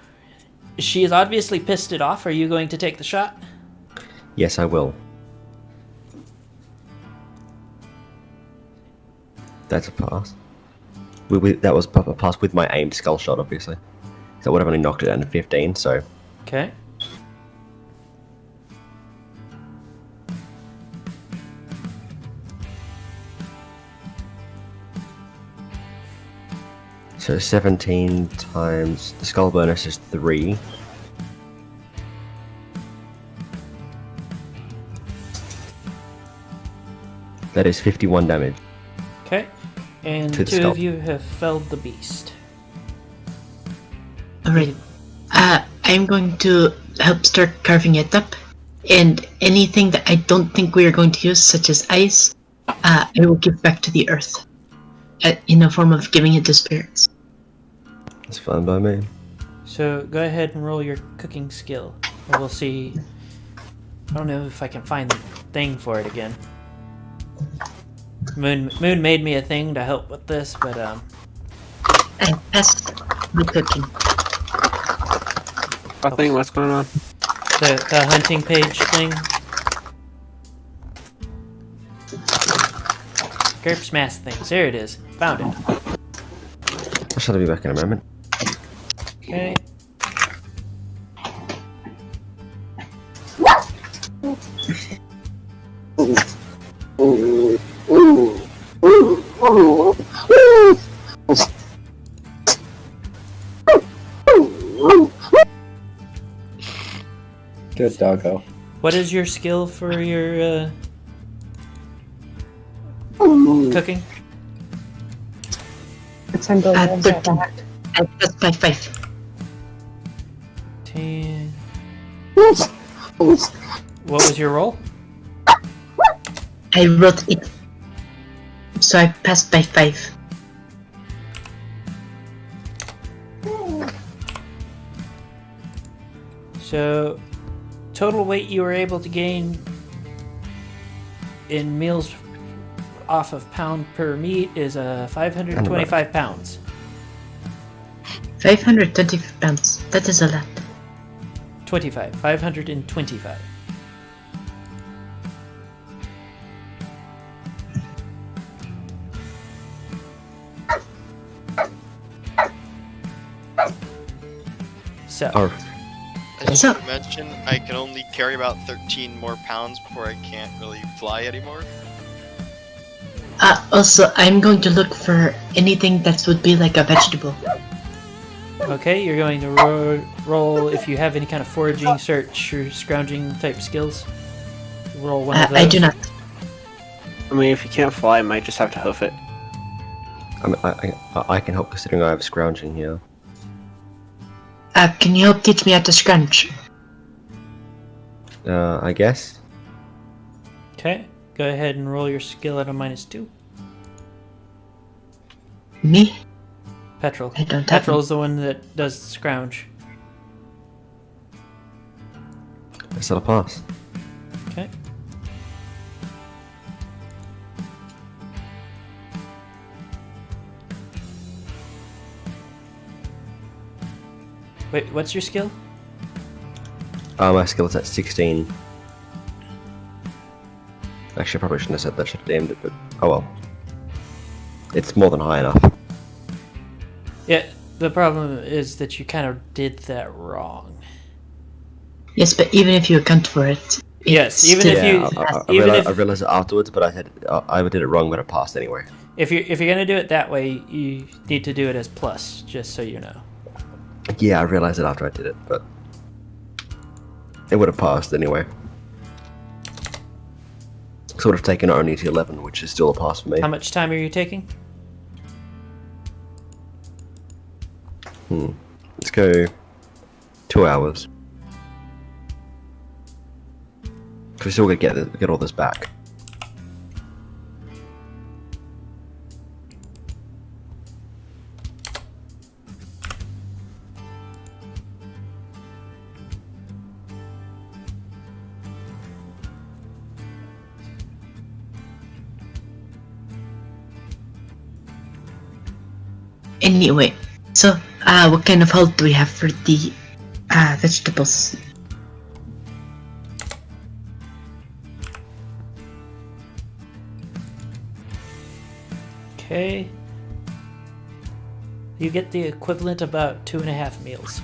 she is obviously pissed it off. Are you going to take the shot?
Yes, I will. That's a pass. That was a pass with my aimed skull shot, obviously. So I would have only knocked it down to 15, so...
Okay.
So 17 times... The skull bonus is 3. That is 51 damage.
Okay. And
To the
two
skull.
of you have felled the beast.
Alright. I'm going to help start carving it up. And anything that I don't think we are going to use, such as ice, I will give back to the earth. In a form of giving it to spirits.
That's fine by me.
So go ahead and roll your cooking skill. And we'll see. I don't know if I can find the thing for it again. Moon made me a thing to help with this, but
I passed the cooking.
I think what's going on?
the hunting page thing. GURPS mask things. There it is. Found it.
I shall be back in a moment.
Okay.
Good doggo.
What is your skill for your cooking?
It's him building
13.
himself back.
I passed by 5.
10. What was your roll?
I wrote it. So I passed by 5.
So, total weight you were able to gain in meals off of pound per meat is 525 pounds.
525 pounds. That is a lot.
525. So,
As
So-
you mentioned, I can only carry about 13 more pounds before I can't really fly anymore.
Also, I'm going to look for anything that would be like a vegetable.
okay, you're going to roll if you have any kind of foraging, search, or scrounging type skills. Roll one of those.
I do not.
mean, if you can't fly, I might just have to hoof it.
I can help considering I have scrounging here.
Can you help teach me how to scrunch?
I guess.
Okay, go ahead and roll your skill at a -2.
Me?
Petrol.
I don't have
Petrol is the one that does scrounge.
I still a pass.
Okay. Wait, what's your skill?
My skill is at 16. Actually, I probably shouldn't have said that. Should have named it, but oh well. It's more than high enough.
Yeah, the problem is that you kind of did that wrong.
Yes, but even if you account for it.
Yes,
it's
even
still-
if you-
I realized it afterwards, but I did it wrong, but it passed anyway.
If you're gonna do it that way, you need to do it as plus, just so you know.
Yeah, I realized it after I did it, but it would have passed anyway. So it would have taken it only to 11, which is still a pass for me.
How much time are you taking?
Let's go 2 hours. We still gotta get all this back.
Anyway, so, what kind of hold do we have for the, vegetables?
Okay. You get the equivalent about 2.5 meals.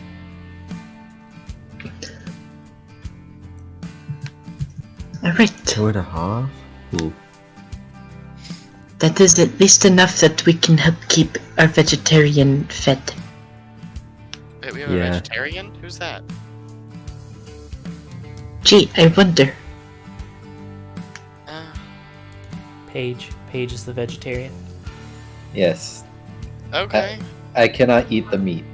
Alright,
2.5?
that is at least enough that we can help keep our vegetarian fed.
Wait, we have
Yeah.
a vegetarian? Who's that?
Gee, I wonder.
Paige is the vegetarian.
Yes.
Okay.
I cannot eat the meat.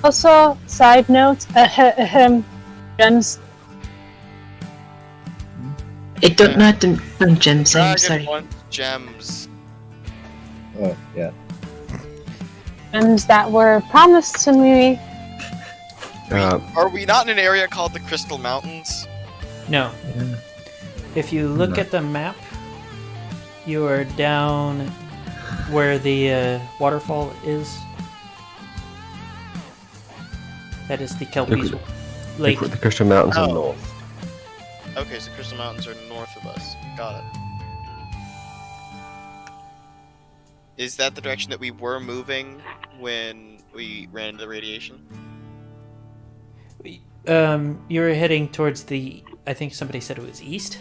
Also, side note, gems.
I don't know how to run gems, I'm
Dragon
sorry.
wants gems.
Oh, yeah.
Gems that were promised to me.
Are we not in an area called the Crystal Mountains?
No.
Yeah.
If you look at the map, you are down where the waterfall is. That is the Kelpie's Lake.
The Crystal Mountains are
Oh.
north.
Okay, so Crystal Mountains are north of us. Got it. Is that the direction that we were moving when we ran into the radiation?
You were heading towards the. I think somebody said it was east.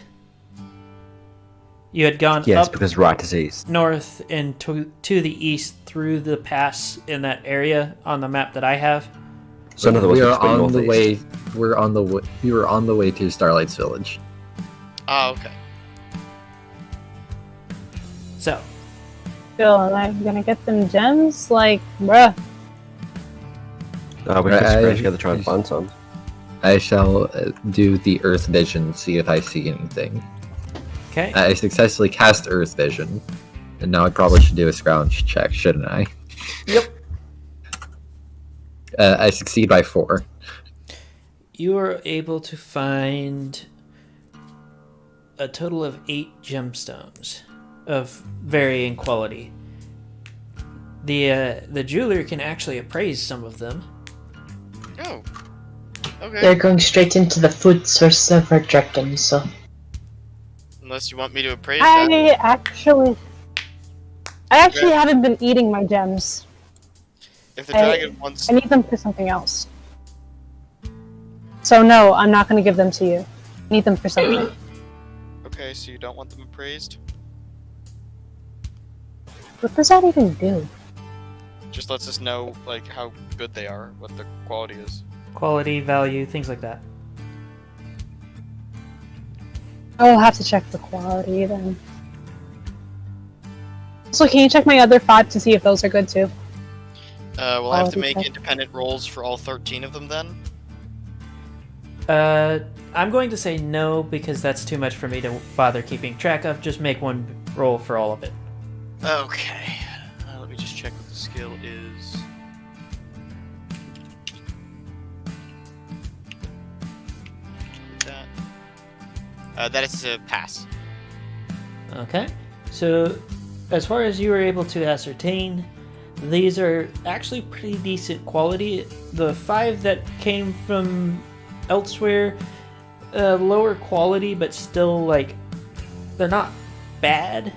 You had gone
Yes,
up
because right is east.
north and to the east through the pass in that area on the map that I have.
So in other words,
we
we're
are
just going
on the
northeast.
way. We were on the way to Starlight's village.
Oh, okay.
So
Still, am I gonna get them gems? Like, bruh.
We can
I-
scratch together, try and find some.
I shall do the Earth Vision, see if I see anything.
okay,
I successfully cast Earth Vision, and now I probably should do a scrounge check, shouldn't I?
Yep.
I succeed by 4.
you are able to find a total of 8 gemstones of varying quality. The jeweler can actually appraise some of them.
Oh. Okay.
They're going straight into the food source of our dragon, so.
Unless you want me to appraise that.
I actually haven't been eating my gems.
If the dragon wants...
I need them for something else. So no, I'm not gonna give them to you. I need them for something.
Okay, so you don't want them appraised?
What does that even do?
Just lets us know, like, how good they are, what the quality is.
Quality, value, things like that.
I'll have to check the quality then. So can you check my other 5 to see if those are good too?
We'll have to
Quality
make
check.
independent rolls for all 13 of them then.
I'm going to say no because that's too much for me to bother keeping track of. Just make one roll for all of it.
Okay. Let me just check what the skill is. That is a pass.
Okay. So, as far as you were able to ascertain, these are actually pretty decent quality. The 5 that came from elsewhere, lower quality, but still, like, they're not bad.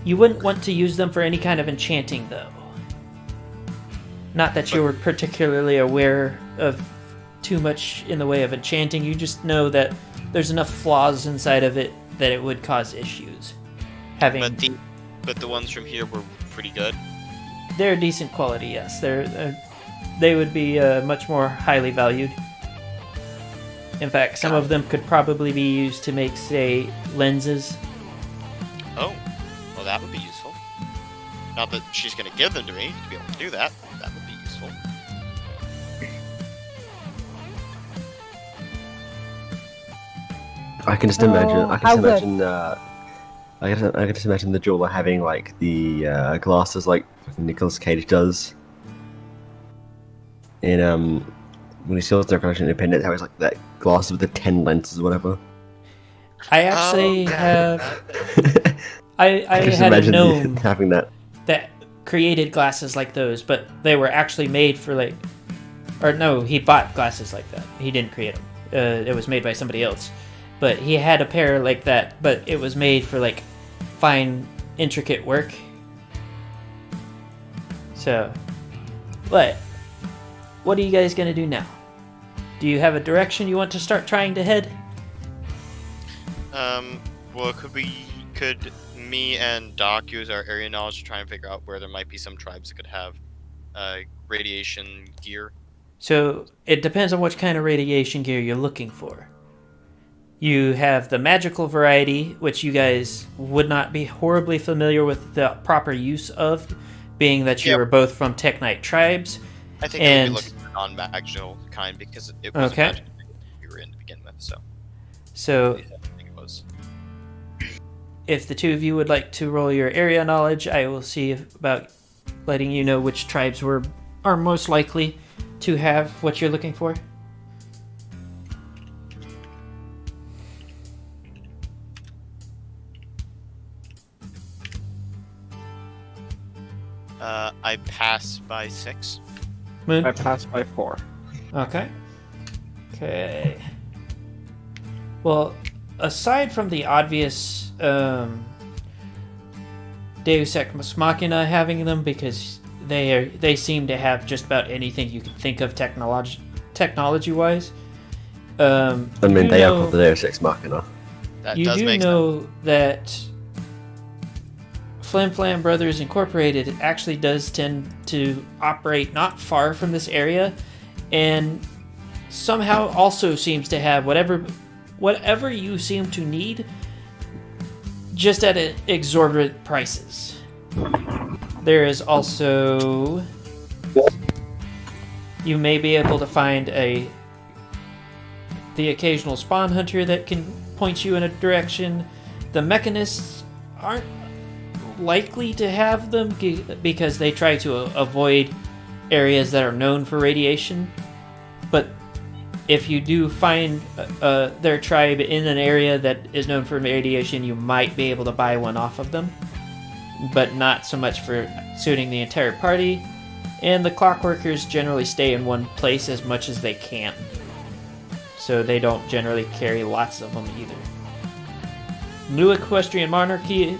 You wouldn't want to use them for any kind of enchanting, though. Not that you were particularly aware of too much in the way of enchanting, you just know that there's enough flaws inside of it that it would cause issues.
But the ones from here were pretty good.
They're decent quality, yes. They would be much more highly valued. In fact, some of them could probably be used to make, say, lenses.
Oh, well that would be useful. Not that she's going to give them to me to be able to do that. That would be useful.
I can just imagine. I can
how
just
good?
imagine. I can just imagine the jeweler having like the glasses like fucking Nicolas Cage does in when he steals their collection Independence. How he's like that glasses with the 10 lenses or whatever.
I actually have... I
just
had a
imagine
gnome
having that.
that created glasses like those, but they were actually made for like... Or no, he bought glasses like that. He didn't create them. It was made by somebody else. But he had a pair like that, but it was made for like fine, intricate work. So, but what are you guys gonna do now? Do you have a direction you want to start trying to head?
Well, could me and Doc use our area knowledge to try and figure out where there might be some tribes that could have radiation gear?
So it depends on which kind of radiation gear you're looking for. You have the magical variety, which you guys would not be horribly familiar with the proper use of, being that you
Yep.
were both from Teknite tribes.
I think
And-
we'd be looking for non-magical kind because it was
Okay.
magic we were in to begin with, so
So
I think it was.
if the two of you would like to roll your area knowledge, I will see about letting you know which tribes are most likely to have what you're looking for.
I pass by 6.
Moon?
I passed by 4.
Okay. Okay. Well, aside from the obvious Deus Ex Machina having them, because they seem to have just about anything you can think of technology-wise.
I mean, they are called the Deus Ex Machina.
That
You
does
do
make
know that Flim Flam Brothers Incorporated actually does tend to operate not far from this area, and somehow also seems to have whatever you seem to need, just at exorbitant prices. There is also... You may be able to find the occasional spawn hunter that can point you in a direction. The mechanists aren't likely to have them because they try to avoid areas that are known for radiation. But if you do find their tribe in an area that is known for radiation, you might be able to buy one off of them. But not so much for suiting the entire party. And the clockworkers generally stay in one place as much as they can. So they don't generally carry lots of them either. New Equestrian Monarchy,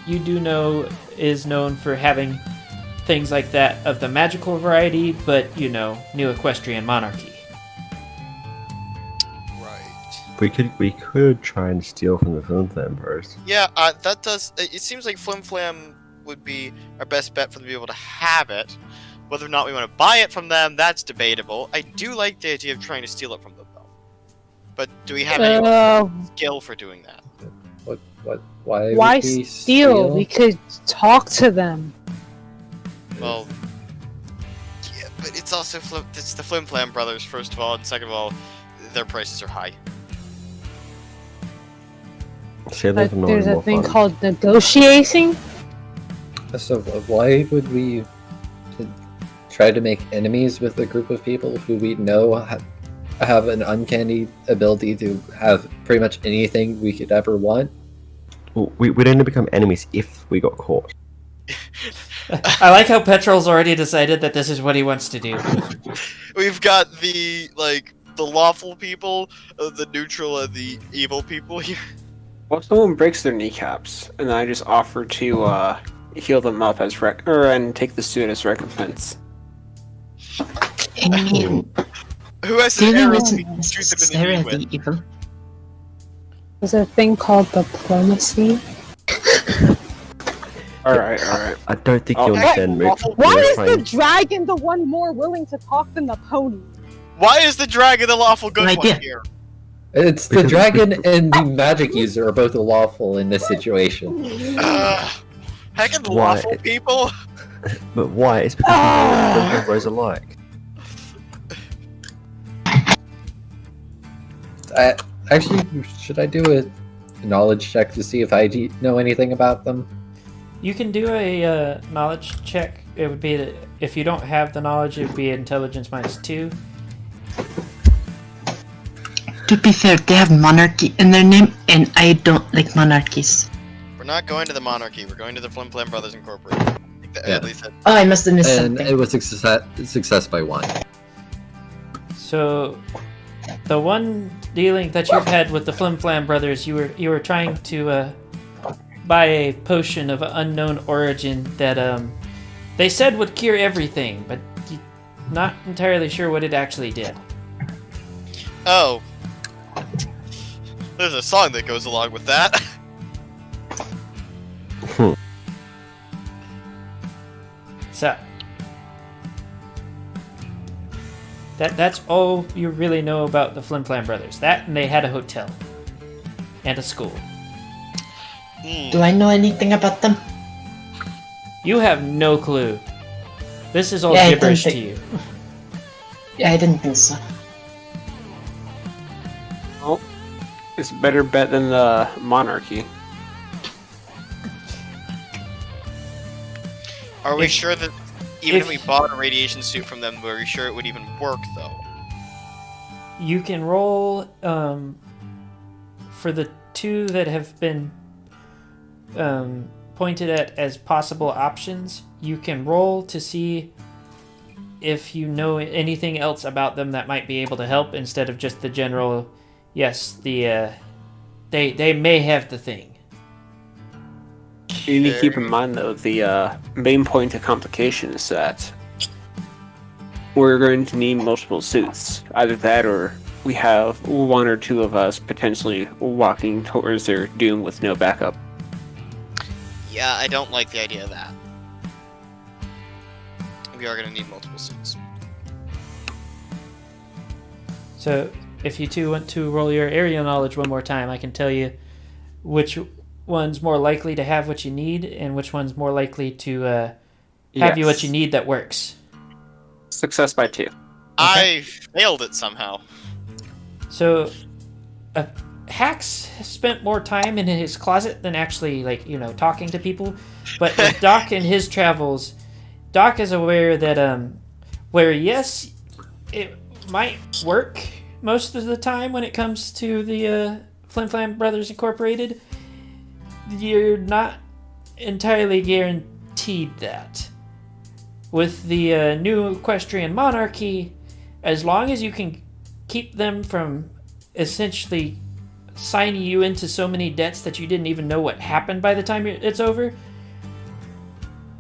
you do know, is known for having things like that of the magical variety, but you know, New Equestrian Monarchy.
Right.
We could try and steal from the Film Emperors.
Yeah, that does... It seems like Flim Flam would be our best bet for them to be able to have it. Whether or not we want to buy it from them, that's debatable. I do like the idea of trying to steal it from them, though. But do we have any skill for doing that?
Why
Why
would we
steal? We could talk to them.
Well, yeah, but it's also it's the Flim Flam brothers, first of all, and second of all, their prices are high.
But there's a thing called negotiating.
So why would we try to make enemies with a group of people who we know have an uncanny ability to have pretty much anything we could ever want?
Well, we'd only become enemies if we got caught.
I like how Petrol's already decided that this is what he wants to do.
We've got the lawful people, the neutral, and the evil people here.
Well, if someone breaks their kneecaps, and I just offer to heal them up as and take the suit as recompense.
I mean,
Who has the
stealing
arrow
isn't
to shoot them in the knee
necessarily
with?
evil.
There's a thing called diplomacy.
Alright.
I don't think you understand, Rick.
Why is the dragon the one more willing to talk than the pony?
Why is the dragon the lawful good
Good
one
idea.
here?
It's the dragon and the magic user are both lawful in this situation.
Heck of the
Why?
lawful people.
But why? It's because we know both alike.
Actually, should I do a knowledge check to see if I know anything about them?
You can do a knowledge check. It would be if you don't have the knowledge, it would be intelligence -2.
To be fair, they have monarchy in their name, and I don't like monarchies.
We're not going to the monarchy. We're going to the Flim Flam Brothers Incorporated. I think that at least that.
Oh, I must have missed
And
something.
it was success by 1.
So, the one dealing that you've had with the Flim Flam brothers, you were trying to buy a potion of unknown origin that they said would cure everything, but not entirely sure what it actually did.
Oh. There's a song that goes along with that.
So, that's all you really know about the Flim Flam brothers. That, and they had a hotel and a school.
Do I know anything about them?
You have no clue. This is all
Yeah, I
gibberish to
didn't
you.
Yeah, I didn't think so.
Well, it's a better bet than the monarchy.
Are we sure that even if we bought a radiation suit from them, were we sure it would even work, though?
You can roll for the two that have been pointed at as possible options. You can roll to see if you know anything else about them that might be able to help, instead of just the general, yes, they may have the thing.
You need to keep in mind, though, the main point of complication is that we're going to need multiple suits. Either that, or we have one or two of us potentially walking towards their doom with no backup.
Yeah, I don't like the idea of that. We are going to need multiple suits.
So, if you two want to roll your area knowledge one more time, I can tell you which one's more likely to have what you need, and which one's more likely to have you what you need that works.
Success by 2.
I failed it somehow.
So, Hax spent more time in his closet than actually, talking to people. But with Doc and his travels, Doc is aware that, where yes, it might work most of the time when it comes to the Flim Flam Brothers Incorporated, you're not entirely guaranteed that. With the new Equestrian Monarchy, as long as you can keep them from essentially signing you into so many debts that you didn't even know what happened by the time it's over,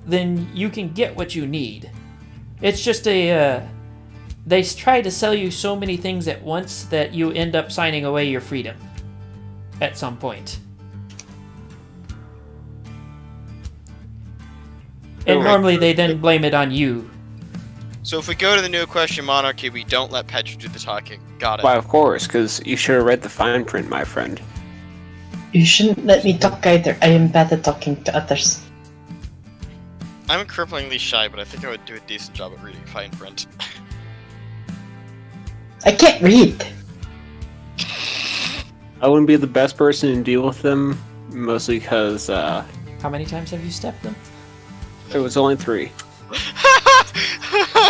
then you can get what you need. It's just they try to sell you so many things at once that you end up signing away your freedom at some point. And normally they then blame it on you
So if we go to the New Equestrian Monarchy, we don't let Petra do the talking. Got it.
Why, of course, because you should have read the fine print, my friend.
You shouldn't let me talk either. I am bad at talking to others.
I'm cripplingly shy, but I think I would do a decent job at reading fine print.
I can't read.
I wouldn't be the best person to deal with them, mostly because
How many times have you stepped them?
it was only 3.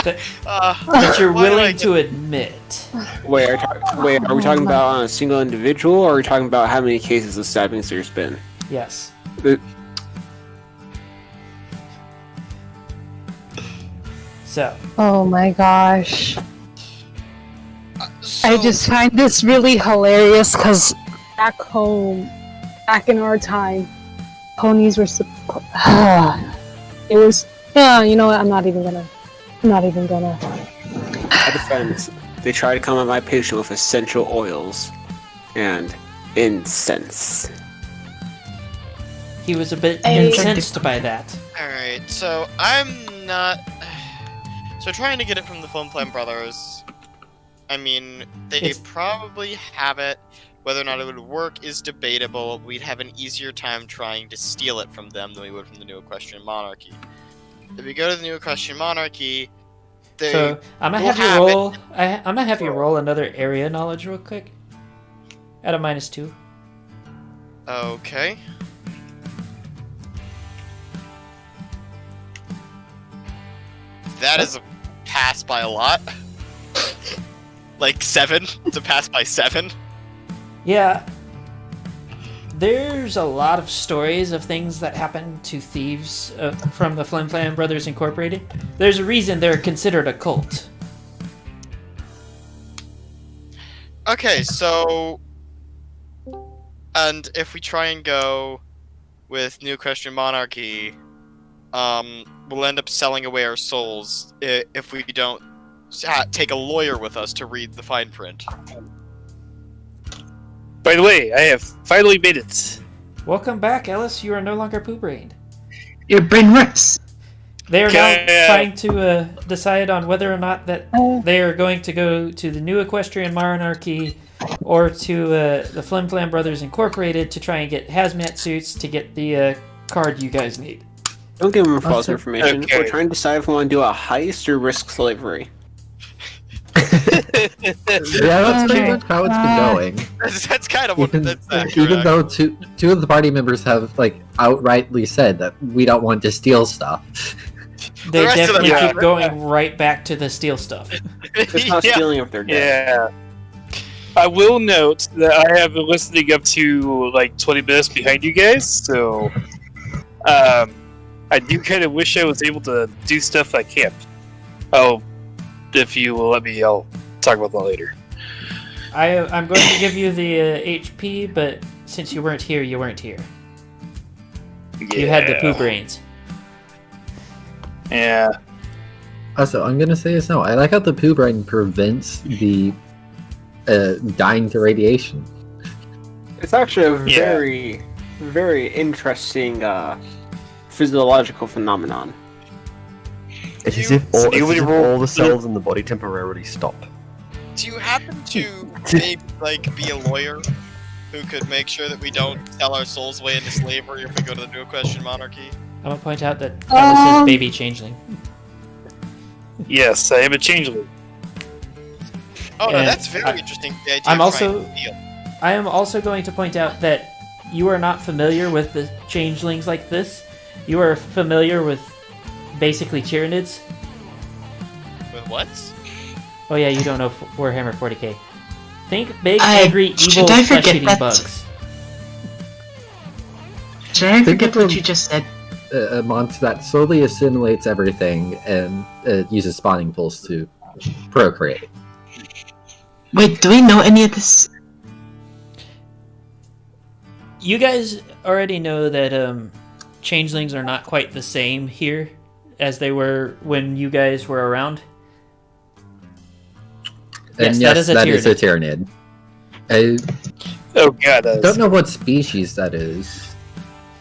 That you're
why do I
willing
get-
to admit.
Wait, are we talking about on a single individual, or are we talking about how many cases of stabbings there's been?
Yes.
The-
So,
Oh my gosh.
So,
I just find this really hilarious because back home, back in our time, ponies were it was. You know what? I'm not even gonna.
My defense, they try to come at my patient with essential oils and incense.
he was a bit
Hey.
incensed by that.
Alright, so I'm not... So trying to get it from the Flim Brothers, I mean, they
It's-
probably have it. Whether or not it would work is debatable. We'd have an easier time trying to steal it from them than we would from the New Equestrian Monarchy. If we go to the New Equestrian Monarchy, they...
So, I'm gonna
will
have you
have
roll. I'm gonna have you roll another area knowledge real quick. At a -2.
Okay. That is a pass by a lot. Like 7? It's a pass by 7?
Yeah. There's a lot of stories of things that happen to thieves from the Flim Flam Brothers Incorporated. There's a reason they're considered a cult.
Okay, so... And if we try and go with New Equestrian Monarchy, we'll end up selling away our souls if we don't take a lawyer with us to read the fine print.
By the way, I have finally made it.
Welcome back, Ellis. You are no longer poo-brained.
Your brain works.
They are now
Okay.
trying to decide on whether or not that they are going to go to the New Equestrian Monarchy or to the Flim Flam Brothers Incorporated to try and get hazmat suits to get the card you guys need.
Don't give them false
Okay.
information.
Okay.
We're trying to decide if we want to do a heist or risk slavery.
Yeah, that's pretty much how it's been going.
That's kind of what
Even,
that's accurate.
even though two of the party members have like outrightly said that we don't want to steal stuff.
They
rest of them
definitely
have
keep
it.
going right back to the steel stuff.
It's not
Yeah.
stealing if they're dead.
Yeah. I will note that I have been listening up to like 20 minutes behind you guys, so I do kind of wish I was able to do stuff I can't. Oh, if you will let me, I'll talk about that later.
I'm going to give you the HP, but since you weren't here, you weren't here. You had the poo brains.
Yeah.
Also, I'm gonna say this now. I like how the poo brain prevents the dying to radiation.
It's actually a
Yeah.
very, very interesting physiological phenomenon.
It's as
You-
if all,
So
it's
you
as
would
if
roll-
all the cells in the body temporarily stop.
Do you happen to maybe like be a lawyer who could make sure that we don't sell our souls away into slavery if we go to the New Equestrian Monarchy?
I'm gonna point out that Ellis is baby changeling.
Yes, I am a changeling.
Oh no,
And
that's very interesting. The idea
I'm
of trying
also-
to steal.
I am also going to point out that you are not familiar with the changelings like this. You are familiar with basically Tyranids.
With what?
Oh yeah, you don't know Warhammer 40k. Think big,
I-
angry,
should
evil,
I forget
flesh-eating
that?
bugs.
Should I
Think
forget
of
what
them-
you just said?
A monster that slowly assimilates everything and uses spawning pools to procreate.
Wait, do we know any of this?
You guys already know that changelings are not quite the same here as they were when you guys were around.
And
Yes, that is a
a Tyranid. I
Oh god,
don't know what species that is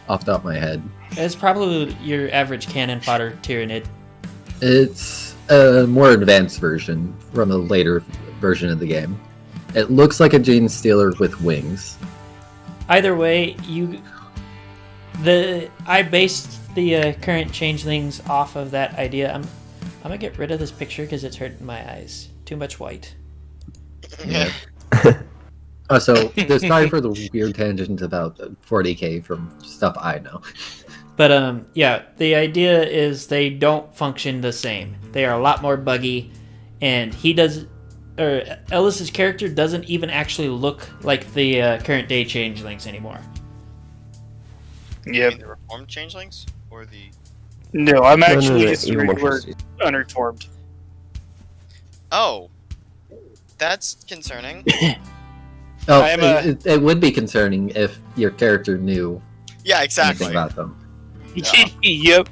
off the top of my head.
It's probably your average cannon fodder Tyranid.
It's a more advanced version from a later version of the game. It looks like a Gene Stealer with wings.
Either way, I based the current changelings off of that idea. I'm gonna get rid of this picture because it's hurting my eyes. Too much white.
Yeah.
Oh, so sorry for the weird tangent about 40k from stuff I know.
But yeah, the idea is they don't function the same. They are a lot more buggy, and Ellis's character doesn't even actually look like the current day changelings anymore.
Yep.
The reformed changelings or the?
No, I'm actually just
even more
regular
twisted.
unreformed.
Oh, that's concerning.
Oh,
I'm
it would be concerning if your character knew
Yeah,
anything
exactly.
about them.
Yeah.
Yep.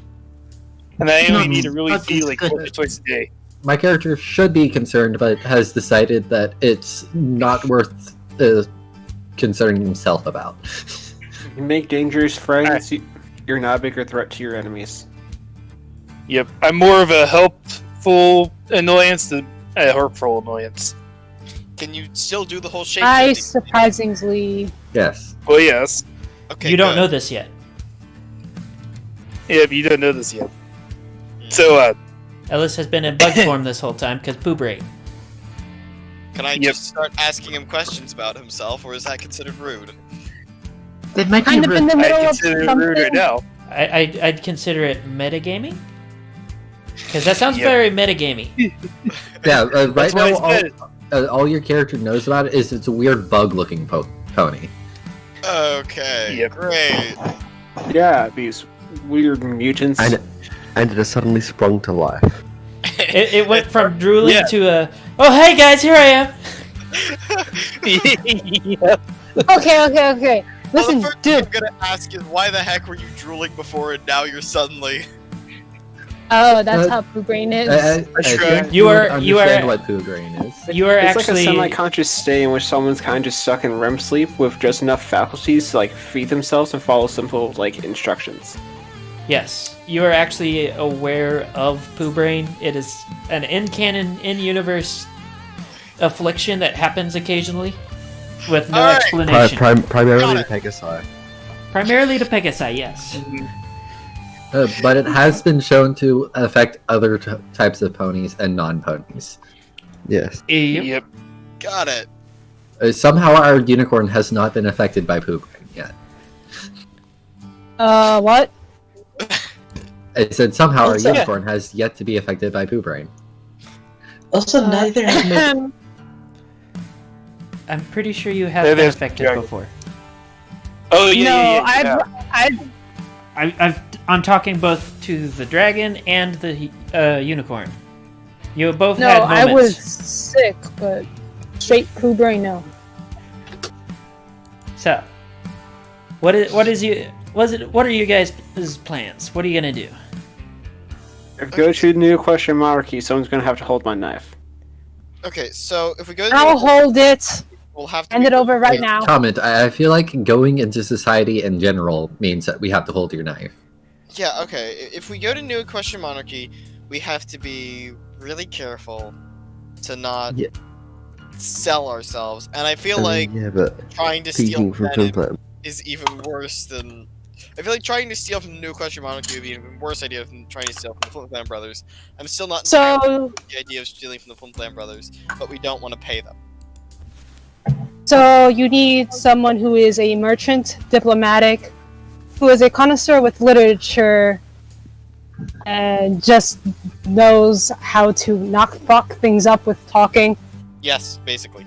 And I only
No,
need to really
that
feel
is
like
good.
once or twice a day.
My character should be concerned, but has decided that it's not worth concerning himself about.
You make dangerous friends. You're not a bigger threat to your enemies.
Yep. I'm more of a helpful annoyance than a hurtful annoyance.
Can you still do the whole shape?
I surprisingly.
Yes.
Well, yes.
Okay.
You don't
good.
know this yet.
Yep, you don't know this yet. So,
Ellis has been in bug form this whole time because poo brain.
Can I
Yep.
just start asking him questions about himself, or is that considered rude?
That might be
Kind of in
rude.
the
I
middle of
consider it rude right
something.
now.
I'd consider it metagaming. Because that sounds
Yep.
very metagamey.
Yeah, right
That's why
now,
I said
all your character knows about it is it's a weird bug-looking pony.
Okay.
Yep.
Great.
Yeah, these weird mutants.
And it has suddenly sprung to life.
It went from drooling
Yeah.
to oh hey guys, here I am.
Yep.
Okay.
Well, the
Listen,
first
dude.
thing I'm gonna ask is why the heck were you drooling before, and now you're suddenly?
Oh, that's
Uh,
how Pooh Brain is.
I
That's
think
right.
you
You
would
are-
understand what poo grain is.
You are
It's
actually
like a semi-conscious state in which someone's kind of just stuck in REM sleep with just enough faculties to like feed themselves and follow simple like instructions.
yes. You are actually aware of poo brain. It is an in-canon, in-universe affliction that happens occasionally with no
All right.
explanation.
Primarily
Got it.
Pegasi.
Primarily to Pegasi, yes.
But it has been shown to affect other types of ponies and non-ponies.
Yes.
Yep.
Yep.
Got it.
Somehow our unicorn has not been affected by poo grain yet.
What?
I said somehow our
Also-
unicorn has yet to be affected by poo brain.
Also, neither have made
I'm pretty sure you have
There-
been
there's
affected
dragon.
before.
Oh, yeah,
No,
yeah.
I'm talking both to the dragon and the unicorn. You both
No,
had
I
moments.
was sick, but straight Pooh Brain, no.
So, what are you guys' plans? What are you gonna do?
If we go to the new question monarchy, someone's gonna have to hold my knife.
Okay, so if we go to
I'll hold it.
we'll have to
Hand it over right now.
Comment. I feel like going into society in general means that we have to hold your knife.
Yeah, okay. If we go to New Equestrian Monarchy, we have to be really careful to not
Yeah.
sell ourselves. And I feel like
yeah, but
trying to steal
speaking from
venom
Twin
is even worse than. I feel like trying to steal from the New Equestrian Monarchy would be an even worse idea than trying to steal from the Flint Clan Brothers. I'm still not entirely
So,
with the idea of stealing from the Flint Clan Brothers, but we don't want to pay them.
so you need someone who is a merchant, diplomatic, who is a connoisseur with literature, and just knows how to knock fuck things up with talking.
Yes, basically.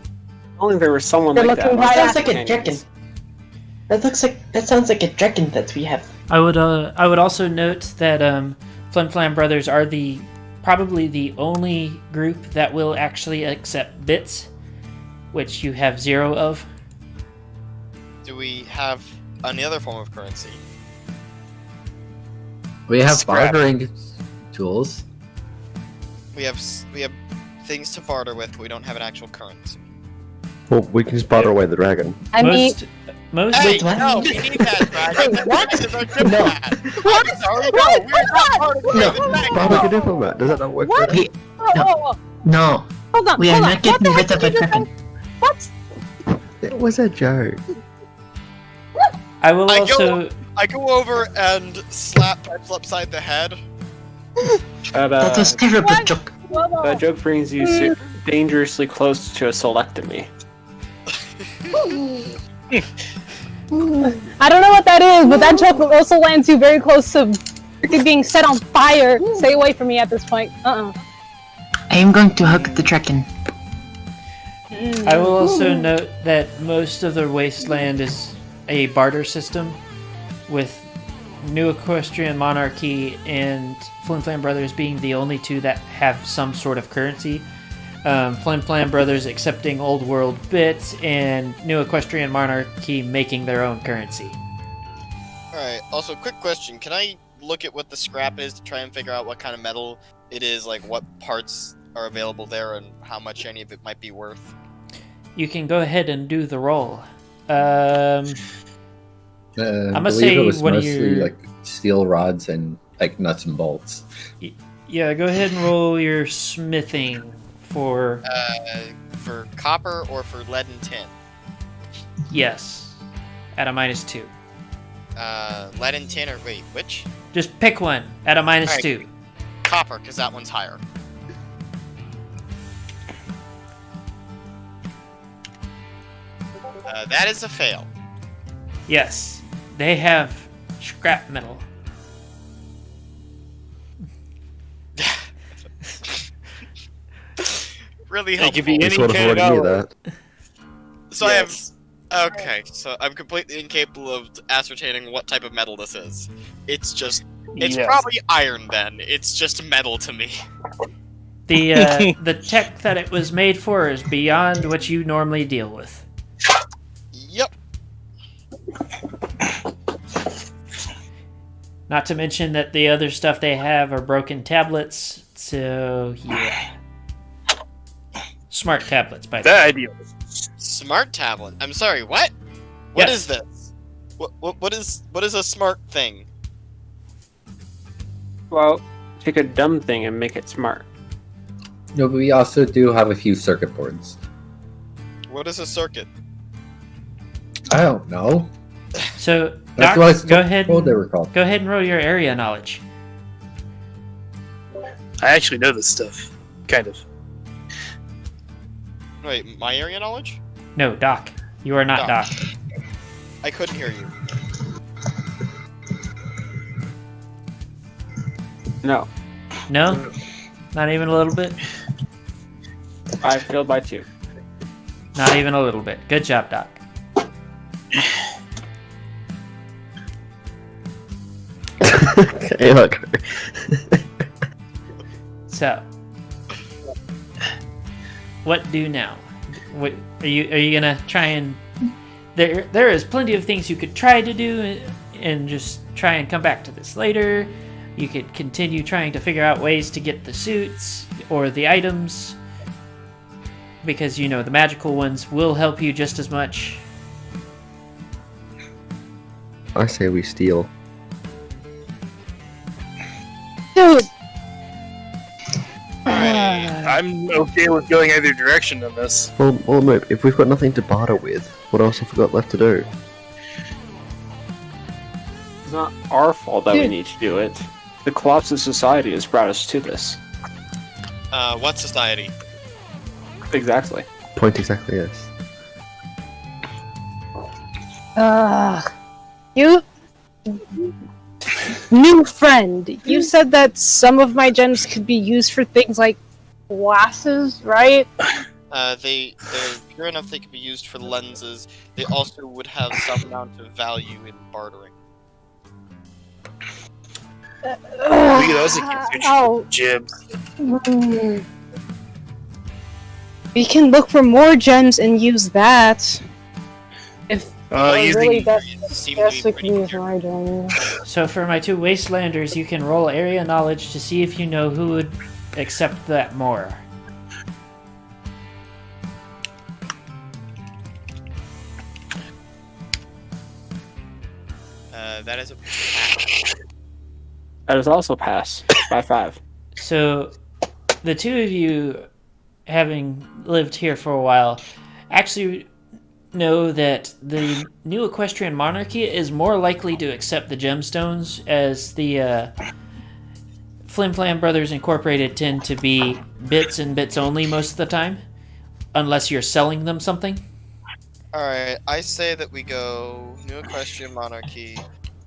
Only there was someone
They're
like that.
looking
amongst
right
our
sounds like a
companions.
dragon. That sounds like a dragon that we have.
I would also note that Flim Flam Brothers are probably the only group that will actually accept bits, which you have 0 of.
Do we have any other form of currency?
We have
Scrap.
bartering tools.
We have things to barter with, but we don't have an actual currency.
Well, we can just barter away the dragon.
I mean,
Most most.
Hey,
Wait, what?
no, we need that dragon.
Wait, what?
That is our diplomat.
What?
I'm sorry,
What?
no, we're not part of the
No.
dragon.
But like a diplomat, does that not work?
What?
better?
We,
Oh,
no,
hold on.
we are
hold on.
not getting
What
rid
the
of
heck
a
did you
dragon.
say? What?
It was a joke.
I will
I
also.
I go over and slap Pencil upside the head.
That was terrible
What?
joke.
That joke brings you dangerously close to a selectomy.
I don't know what that is, but that joke also lands you very close to freaking being set on fire. Stay away from me at this point.
I am going to hug the dragon.
I will also note that most of the wasteland is a barter system, with New Equestrian Monarchy and Flim Flam Brothers being the only two that have some sort of currency. Flim Flam Brothers accepting Old World bits, and New Equestrian Monarchy making their own currency.
Alright, also, quick question. Can I look at what the scrap is to try and figure out what kind of metal it is, like what parts are available there and how much any of it might be worth?
You can go ahead and do the roll.
I
I'ma
believe
say
it was
one of
mostly
your-
like steel rods and like nuts and bolts.
Yeah, go ahead and roll your smithing for
For copper or for lead and tin?
yes, at a -2.
Lead and tin or wait, which?
Just pick one at a
Alright.
-2.
Copper, because that one's higher. That is a fail.
Yes, they have scrap metal.
Really
It
helpful.
could be
We
any
sort of
kind of
already knew
alloy.
that.
So
Yes.
okay, so I'm completely incapable of ascertaining what type of metal this is. It's
Yes.
probably iron then. It's just metal to me.
The tech that it was made for is beyond what you normally deal with.
Yep.
Not to mention that the other stuff they have are broken tablets, so yeah. Smart tablets, by the way.
That idea.
Smart tablet. I'm sorry, what? What
Yes.
is this? What is a smart thing?
Well, take a dumb thing and make it smart.
No, but we also do have a few circuit boards.
What is a circuit?
I don't know.
So,
That's
Doc,
what I was
go ahead.
told they were called.
Go ahead and roll your area knowledge.
I actually know this stuff. Kind of.
Wait, my area knowledge?
No, Doc. You are not
Doc.
Doc.
I couldn't hear you.
No,
No? Not even a little bit?
I failed by 2.
Not even a little bit. Good job, Doc.
Okay, look.
So, what do now? What, are you gonna try and there is plenty of things you could try to do and just try and come back to this later. You could continue trying to figure out ways to get the suits or the items, because you know the magical ones will help you just as much.
I say we steal.
Dude!
I'm okay with going either direction on this.
Well, no, if we've got nothing to barter with, what else have we got left to do?
It's not our fault that we
Dude.
need to do it. The collapse of society has brought us to this.
What society?
Exactly.
Point exactly, yes.
You... New friend, you said that some of my gems could be used for things like glasses, right?
They're pure enough they could be used for lenses. They also would have some amount of value in bartering.
We could also get future
Oh,
gems.
we can look for more gems and use that. If
Using
really best,
Seem to be
we
pretty
can use
clear.
my gems.
So for my two wastelanders, you can roll area knowledge to see if you know who would accept that more.
is a pass.
That is also pass by 5.
So, the two of you, having lived here for a while, actually know that the new equestrian monarchy is more likely to accept the gemstones, as the Flim Flam Brothers Incorporated tend to be bits and bits only most of the time, unless you're selling them something.
Alright, I say that we go New Equestrian Monarchy.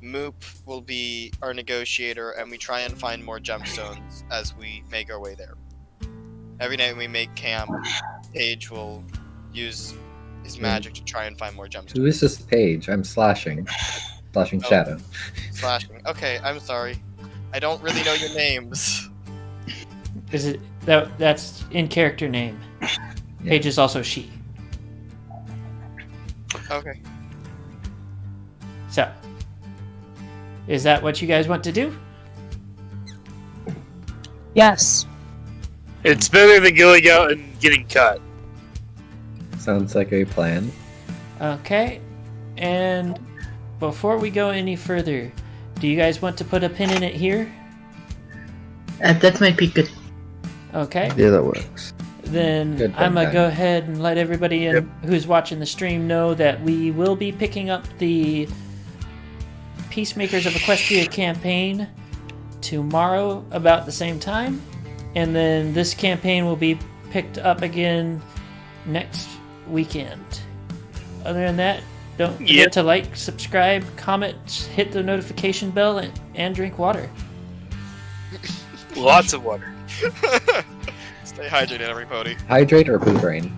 Moop will be our negotiator, and we try and find more gemstones as we make our way there. Every night we make camp, Paige will use his magic to try and find more gemstones.
Who is this page? I'm slashing. Slashing Shadow.
Slashing. Okay, I'm sorry. I don't really know your names.
Is it that's in character name? Paige is also she.
Okay.
So, is that what you guys want to do?
Yes.
It's better than going out and getting cut.
Sounds like a plan.
Okay. And before we go any further, do you guys want to put a pin in it here?
That might be good.
Okay.
Yeah, that works.
Then
Good
I'm going to
time.
go ahead and let everybody who's watching the stream know that we will be picking up the Peacemakers of Equestria campaign tomorrow about the same time. And then this campaign will be picked up again next weekend. Other than that, don't forget to like, subscribe, comment, hit the notification bell, and drink water.
Lots of water.
Stay hydrated, everybody.
Hydrate or poop rain?